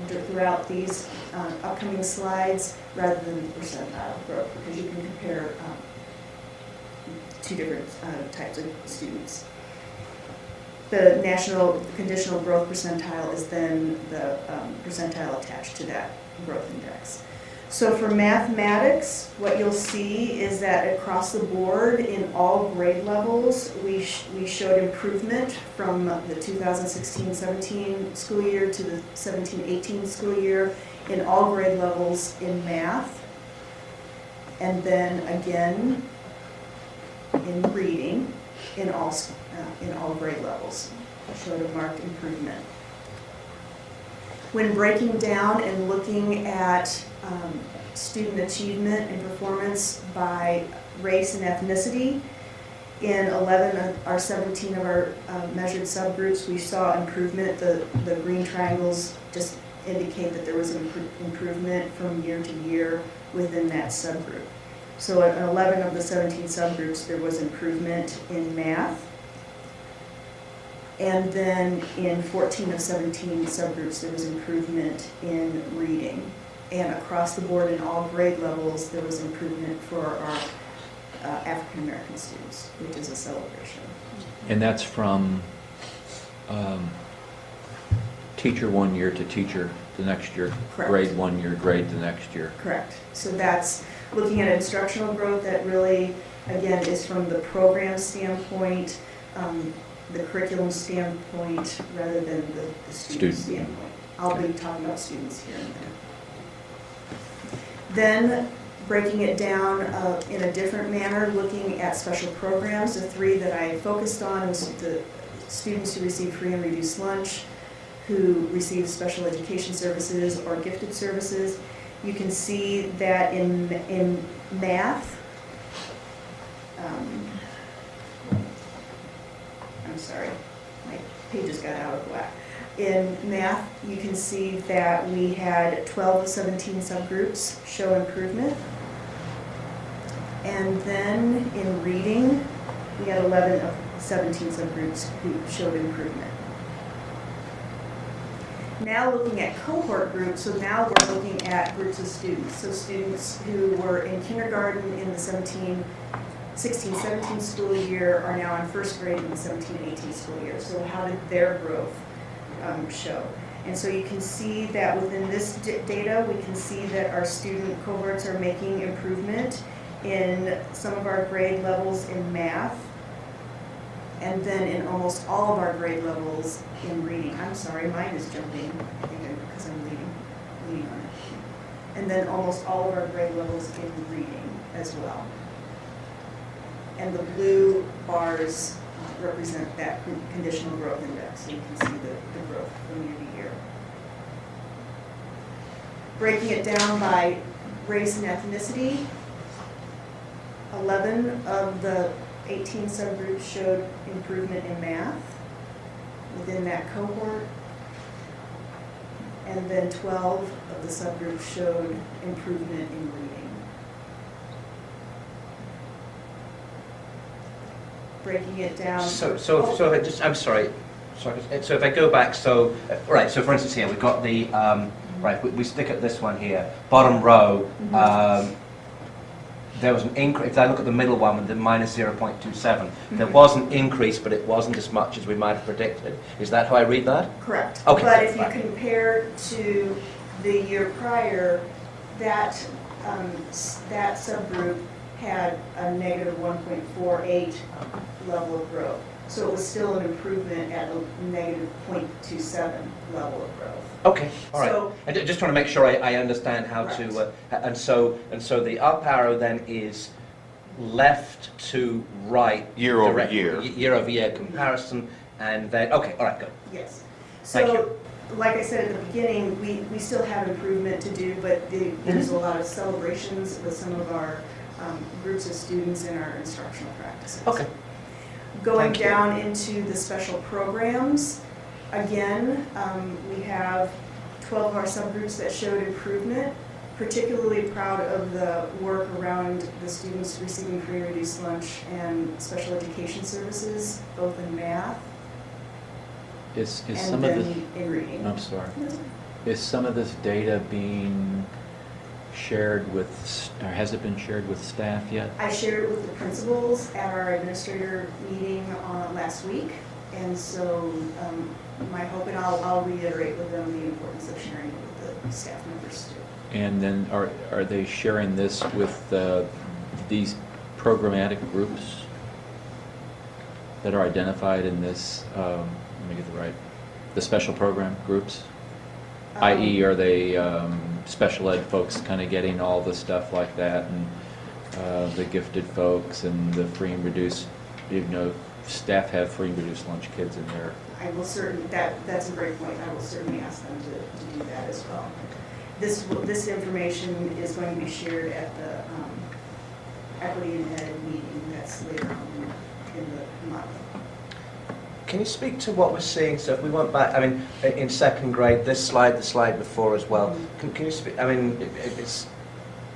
S: throughout these upcoming slides, rather than percentile growth, because you can compare two different types of students. The national conditional growth percentile is then the percentile attached to that growth index. So for mathematics, what you'll see is that across the board in all grade levels, we showed improvement from the 2016-17 school year to the 17-18 school year in all grade levels in math. And then again in reading in all grade levels. Showed a marked improvement. When breaking down and looking at student achievement and performance by race and ethnicity. In 11 of our 17 of our measured subgroups, we saw improvement. The green triangles just indicate that there was an improvement from year to year within that subgroup. So in 11 of the 17 subgroups, there was improvement in math. And then in 14 of 17 subgroups, there was improvement in reading. And across the board in all grade levels, there was improvement for our African American students, which is a celebration.
B: And that's from teacher 1 year to teacher the next year,
S: Correct.
B: grade 1 year, grade the next year.
S: Correct. So that's looking at instructional growth that really, again, is from the program standpoint, the curriculum standpoint, rather than the student standpoint. I'll be talking about students here and there. Then breaking it down in a different manner, looking at special programs. The 3 that I focused on was the students who receive free and reduced lunch, who receive special education services or gifted services. You can see that in math, I'm sorry, my pages got out of whack. In math, you can see that we had 12 of 17 subgroups show improvement. And then in reading, we had 11 of 17 subgroups who showed improvement. Now looking at cohort groups, so now we're looking at groups of students. So students who were in kindergarten in the 16-17 school year are now in first grade in the 17-18 school year. So how did their growth show? And so you can see that within this data, we can see that our student cohorts are making improvement in some of our grade levels in math, and then in almost all of our grade levels in reading. I'm sorry, mine is jumping, I think because I'm leaning on it. And then almost all of our grade levels in reading as well. And the blue bars represent that conditional growth index, so you can see the growth from year to year. Breaking it down by race and ethnicity, 11 of the 18 subgroups showed improvement in math within that cohort, and then 12 of the subgroups showed improvement in reading. Breaking it down.
A: I'm sorry. So if I go back, right, so for instance here, we've got the, right, we stick at this one here, bottom row, there was an increase. If I look at the middle one with the minus 0.27, there was an increase, but it wasn't as much as we might have predicted. Is that how I read that?
S: Correct.
A: Okay.
S: But if you compare to the year prior, that subgroup had a negative 1.48 level of growth. So it was still an improvement at a negative 0.27 level of growth.
A: Okay, all right.
S: So,
A: I just want to make sure I understand how to, and so the up arrow then is left to right.
D: Year over year.
A: Year over year comparison, and then, okay, all right, good.
S: Yes.
A: Thank
S: So,
A: you.
S: like I said at the beginning, we still have improvement to do, but there's a lot of celebrations with some of our groups of students in our instructional practices.
A: Okay.
S: Going down into the special programs, again, we have 12 of our subgroups that showed improvement. Particularly proud of the work around the students receiving free and reduced lunch and special education services, both in math
B: Is
S: and
B: some of
S: then
B: this,
S: in reading.
B: I'm sorry. Is some of this data being shared with, or has it been shared with staff yet?
S: I shared it with the principals at our administrator meeting last week, and so my hope, and I'll reiterate with them the importance of sharing it with the staff members too.
B: And then are they sharing this with these programmatic groups that are identified in this, let me get the special program groups? I.e., are they special ed folks kind of getting all the stuff like that, and the gifted folks and the free and reduced, staff have free and reduced lunch kids in there?
S: I will that's a great point. I will certainly ask them to do that as well. This information is going to be shared at the equity and ed meeting that's later on in the month.
A: Can you speak to what we're seeing? So if we went back, I mean, in second grade, this slide, the slide before as well. Can you speak? I mean,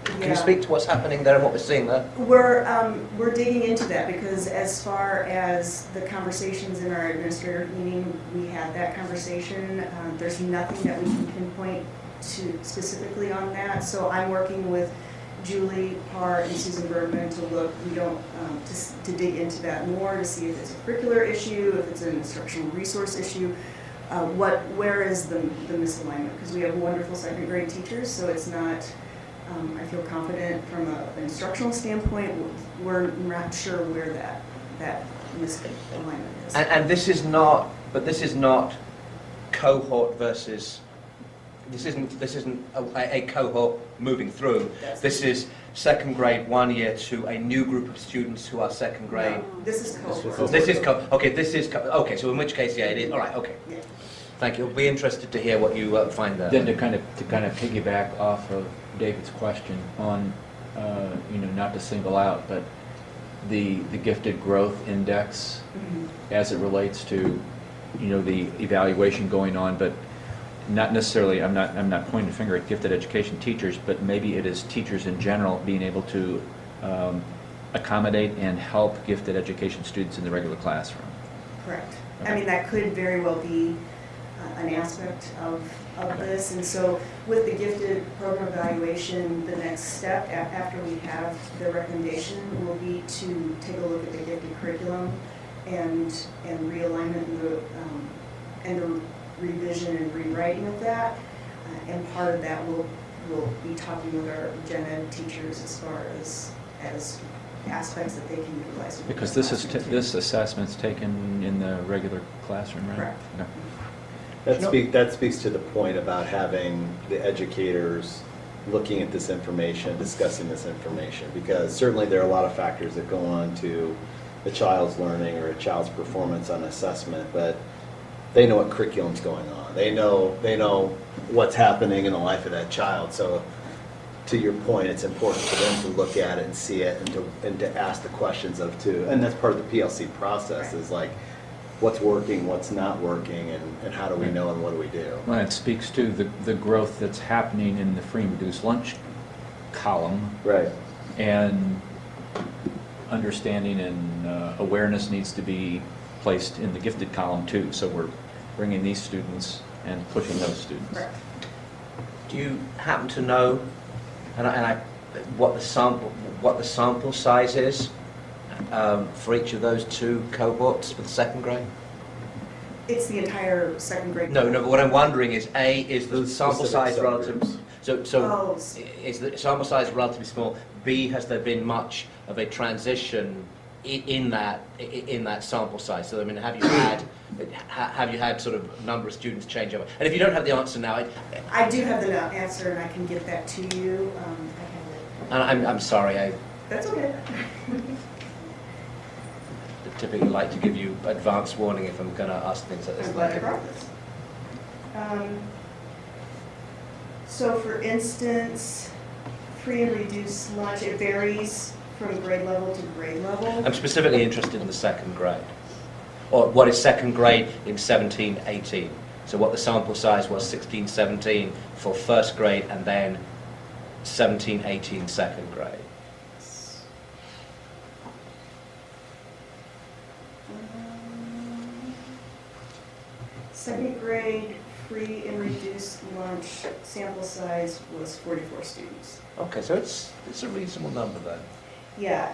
A: can you speak to what's happening there and what we're seeing there?
S: We're digging into that because as far as the conversations in our administrator meeting, we had that conversation. There's nothing that we can pinpoint to specifically on that. So I'm working with Julie Parr and Susan Bergman to look, to dig into that more, to see if it's a curricular issue, if it's an instructional resource issue, where is the misalignment? Because we have wonderful second grade teachers, so it's not, I feel confident from an instructional standpoint, we're not sure where that misalignment is.
A: And this is not, but this is not cohort versus, this isn't a cohort moving through. This is second grade 1 year to a new group of students who are second grade.
S: No, this is cohort.
A: This is okay. So in which case, yeah, it is. All right. Okay.
S: Yeah.
A: Thank you. We'll be interested to hear what you find there.
B: Then to kind of piggyback off of David's question on, not to single out, but the gifted growth index as it relates to, the evaluation going on, but not necessarily, I'm not pointing a finger at gifted education teachers, but maybe it is teachers in general being able to accommodate and help gifted education students in the regular classroom.
S: Correct.
B: Okay.
S: I mean, that could very well be an aspect of this. And so with the gifted program evaluation, the next step after we have the recommendation will be to take a look at the gifted curriculum and realignment and the revision and rewriting of that. And part of that we'll be talking with our gen ed teachers as far as aspects that they can utilize.
B: Because this assessment's taken in the regular classroom, right?
S: Correct.
B: Okay.
K: That speaks to the point about having the educators looking at this information, discussing this information, because certainly there are a lot of factors that go on to a child's learning or a child's performance on assessment, but they know what curriculum's going on. They know what's happening in the life of that child. So to your point, it's important for them to look at it and see it and to ask the questions and that's part of the PLC process is like, what's working, what's not working, and how do we know and what do we do?
B: Well, it speaks to the growth that's happening in the free and reduced lunch column.
K: Right.
B: And understanding and awareness needs to be placed in the gifted column too. So we're bringing these students and pushing those students.
S: Correct.
A: Do you happen to know, what the sample size is for each of those two cohorts for the second grade?
S: It's the entire second grade.
A: No. But what I'm wondering is, is the sample size relative?
S: Oh.
A: Is the sample size relatively small? B, has there been much of a transition in that sample size? So I mean, have you had sort of number of students change over? And if you don't have the answer now,
S: I do have the answer, and I can get that to you.
A: I'm sorry,
S: That's okay.
A: typically like to give you advance warning if I'm going to ask things like this.
S: I'm glad I brought this. So for instance, free and reduced lunch, it varies from grade level to grade level.
A: I'm specifically interested in the second grade, or what is second grade in 17-18. So what the sample size was 16-17 for first grade, and then 17-18 second grade.
S: Second grade free and reduced lunch sample size was 44 students.
A: Okay, so it's a reasonable number then.
S: Yeah,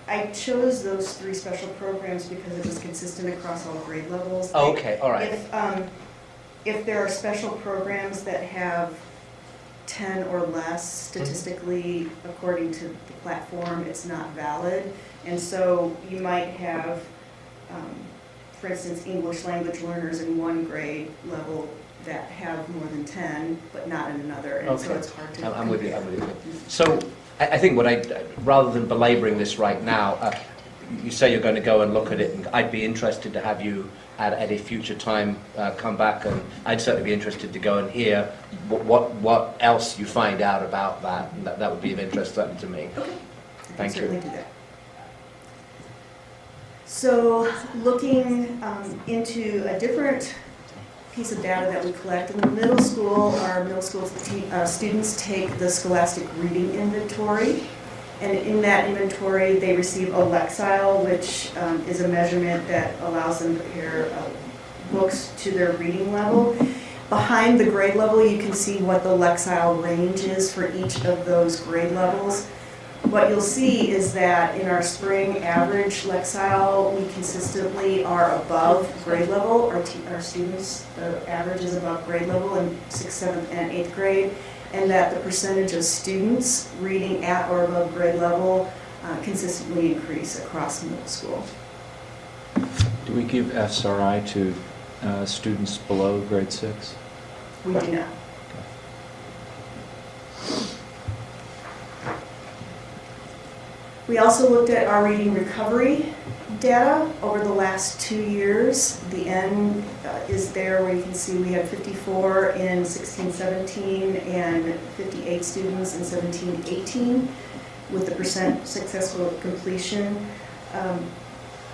S: I chose those 3 special programs because it was consistent across all grade levels.
A: Oh, okay, all right.
S: If there are special programs that have 10 or less statistically, according to the platform, it's not valid. And so you might have, for instance, English language learners in one grade level that have more than 10, but not in another. And so it's hard to.
A: I'm with you. So I think rather than belaboring this right now, you say you're going to go and look at it, and I'd be interested to have you at a future time come back, and I'd certainly be interested to go and hear what else you find out about that. That would be of interest certainly to me.
S: Okay.
B: Thank you.
S: certainly do that. So looking into a different piece of data that we collect in the middle school, our middle school students take the Scholastic Reading Inventory. And in that inventory, they receive a lexile, which is a measurement that allows them to compare books to their reading level. Behind the grade level, you can see what the lexile range is for each of those grade levels. What you'll see is that in our spring average lexile, we consistently are above grade level. Our students, the average is above grade level in 6th, 7th, and 8th grade, and that the percentage of students reading at or above grade level consistently increase across middle school.
B: Do we give SRI to students below grade 6?
S: We do not. We also looked at our reading recovery data over the last 2 years. The N is there where you can see we had 54 in 16-17 and 58 students in 17-18 with the percent successful completion.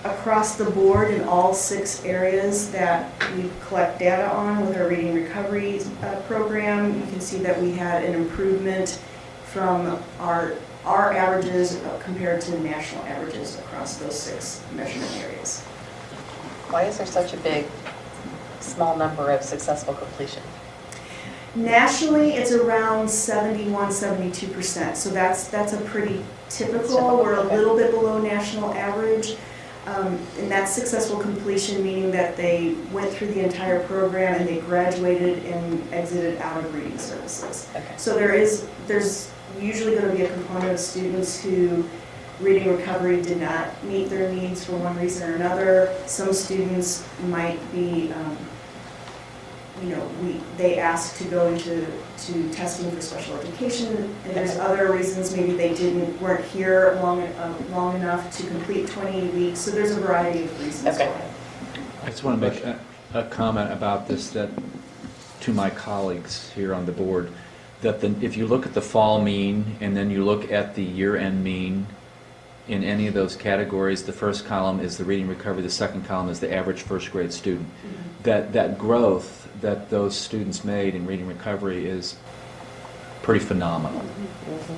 S: Across the board in all 6 areas that we collect data on with our reading recovery program, you can see that we had an improvement from our averages compared to national averages across those 6 measurement areas.
O: Why is there such a big, small number of successful completion?
S: Nationally, it's around 71, 72%. So that's a pretty typical. We're a little bit below national average. And that's successful completion, meaning that they went through the entire program and they graduated and exited out of reading services.
O: Okay.
S: So there's usually going to be a component of students who reading recovery did not meet their needs for one reason or another. Some students might be, they asked to go into testing for special education, and there's other reasons maybe they weren't here long enough to complete 20 weeks. So there's a variety of reasons
O: Okay.
S: for it.
B: I just want to make a comment about this that to my colleagues here on the board, that if you look at the fall mean and then you look at the year-end mean in any of those categories, the first column is the reading recovery, the second column is the average first grade student.
S: Mm-hmm.
B: That growth that those students made in reading recovery is pretty phenomenal.
O: Mm-hmm.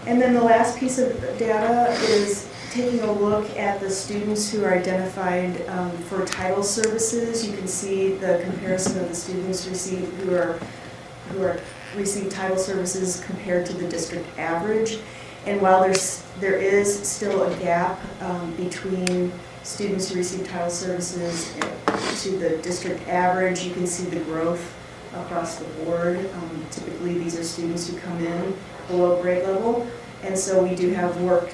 S: And then the last piece of data is taking a look at the students who are identified for title services. You can see the comparison of the students who receive title services compared to the district average. And while there is still a gap between students who receive title services to the district average, you can see the growth across the board. Typically, these are students who come in below grade level, and so we do have work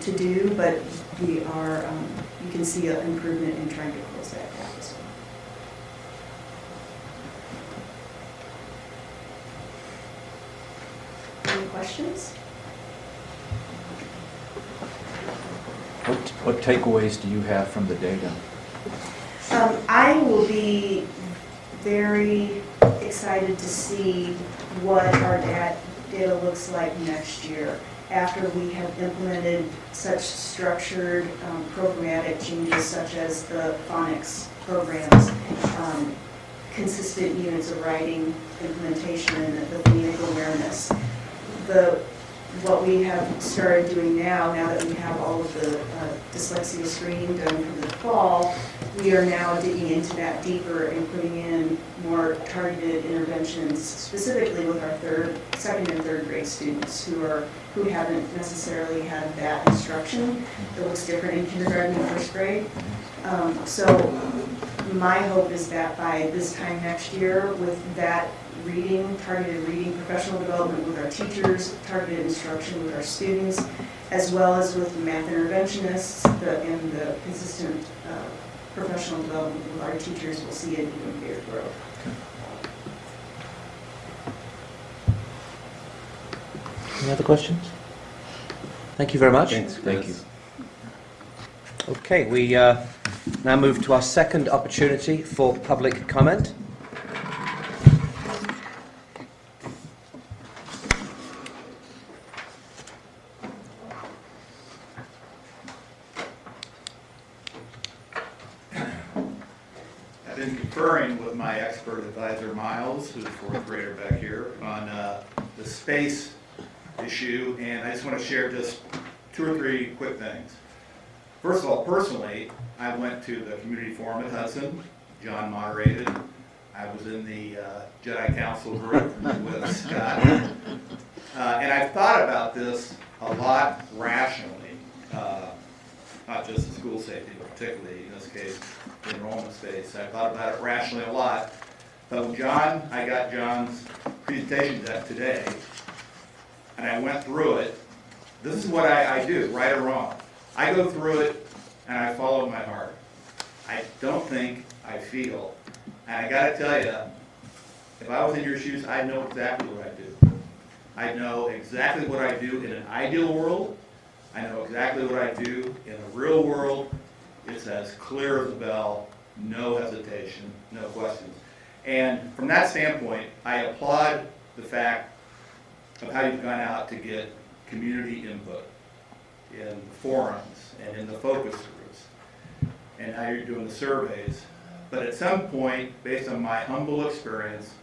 S: to do, but we are, you can see an improvement in trying to close that gap as well. Any questions?
B: What takeaways do you have from the data?
S: I will be very excited to see what our data looks like next year after we have implemented such structured programmatic changes such as the phonics programs, consistent units of writing implementation, and the phonemic awareness. What we have started doing now that we have all of the dyslexia screening done for the fall, we are now digging into that deeper and putting in more targeted interventions, specifically with our second and third grade students who haven't necessarily had that instruction. It looks different in kindergarten and first grade. So my hope is that by this time next year, with that targeted reading, professional development with our teachers, targeted instruction with our students, as well as with the math interventionists and the consistent professional development with our teachers, we'll see an even bigger growth.
A: Any other questions? Thank you very much.
K: Thanks,
B: Thank you.
A: Okay, we Now move to our second opportunity for public comment.
E: I've been conferring with my expert advisor, Miles, who's a fourth grader back here, on the space issue, and I just want to share just 2 or 3 quick things. First of all, personally, I went to the community forum at Hudson. John moderated. I was in the Jedi Council group with Scott. And I've thought about this a lot rationally, not just the school safety, but particularly in this case, the enrollment space. I thought about it rationally a lot. But when I got John's presentation deck today, and I went through it. This is what I do, right or wrong. I go through it and I follow my heart. I don't think, I feel. And I gotta tell you, if I was in your shoes, I'd know exactly what I do. I know exactly what I do in an ideal world. I know exactly what I do in the real world. It's as clear as a bell, no hesitation, no questions. And from that standpoint, I applaud the fact of how you've gone out to get community input in the forums and in the focus groups, and how you're doing the surveys. But at some point, based on my humble experience,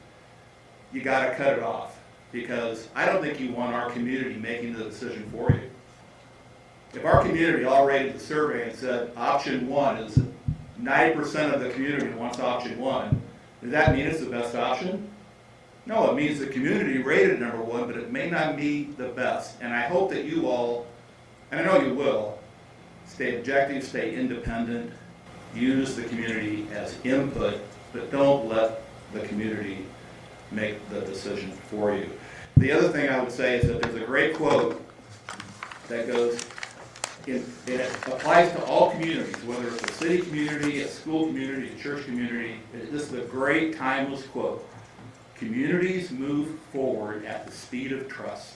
E: you got to cut it off, because I don't think you want our community making the decision for you. If our community all rated the survey and said option 1 is 90% of the community wants option 1, does that mean it's the best option? No, it means the community rated number 1, but it may not be the best. And I hope that you all, and I know you will, stay objective, stay independent, use the community as input, but don't let the community make the decision for you. The other thing I would say is that there's a great quote that goes, it applies to all communities, whether it's a city community, a school community, a church community. This is a great timeless quote. Communities move forward at the speed of trust.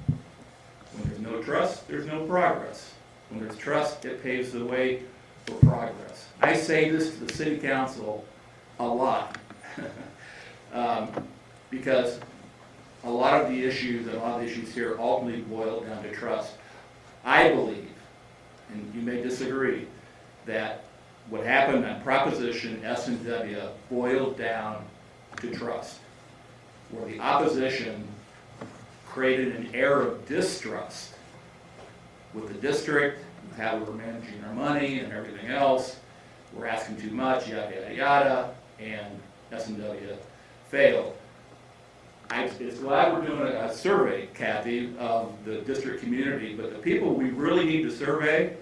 E: When there's no trust, there's no progress. When there's trust, it paves the way for progress. I say this to the city council a lot because a lot of the issues and a lot of the issues here ultimately boil down to trust. I believe, and you may disagree, that what happened on Proposition S&W boiled down to trust, where the opposition created an air of distrust with the district, with how we were managing our money and everything else. We're asking too much, yada, yada, yada, and S&W failed. It's glad we're doing a survey, Kathy, of the district community, but the people we really need to survey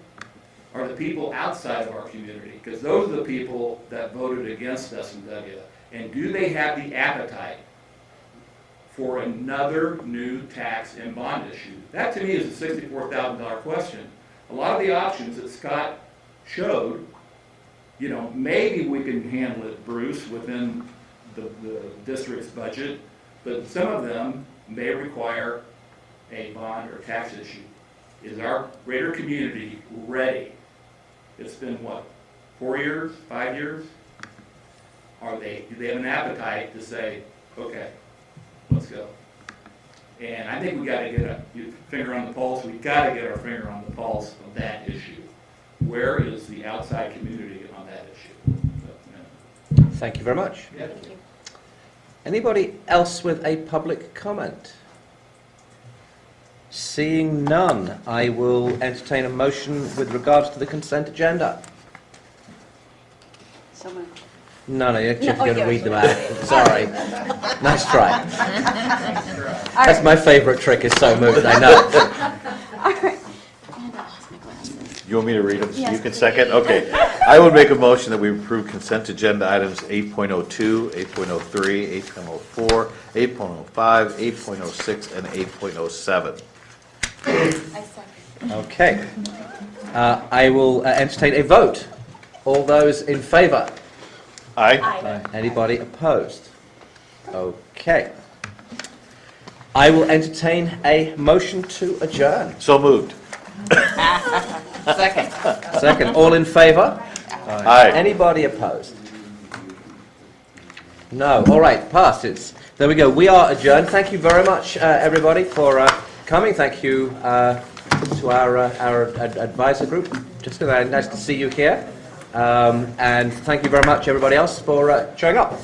E: are the people outside of our community, because those are the people that voted against S&W. And do they have the appetite for another new tax and bond issue? That to me is a $64,000 question. A lot of the options that Scott showed, maybe we can handle it, Bruce, within the district's budget, but some of them may require a bond or tax issue. Is our greater community ready? It's been what, 4 years, 5 years? Do they have an appetite to say, okay, let's go? And I think we got to get a finger on the pulse. We got to get our finger on the pulse of that issue. Where is the outside community on that issue? So,
A: Thank you very much.
E: yeah.
O: Thank you.
A: Anybody else with a public comment? Seeing none, I will entertain a motion with regards to the consent agenda.
L: So moved.
A: No, you're
L: No,
A: going to
L: yeah,
A: read them
L: sure.
A: out. Sorry. Nice try. That's my favourite trick, is so moved, I know.
L: All right. And I lost my glasses.
D: You want me to read them?
L: Yes,
D: You can
L: please.
D: second? Okay. I would make a motion that we approve consent agenda items 8.02, 8.03, 8.04, 8.05, 8.06, and 8.07.
L: I second.
A: Okay. I will entertain a vote. All those in favour?
D: Aye.
L: Aye.
A: Anybody opposed? Okay. I will entertain a motion to adjourn.
D: So moved.
P: Second.
A: Second. All in favour?
D: Aye.
A: Anybody opposed? No. All right, passes. There we go. We are adjourned. Thank you very much, everybody, for coming. Thank you to our advisor group. Just nice to see you here. And thank you very much, everybody else, for showing up.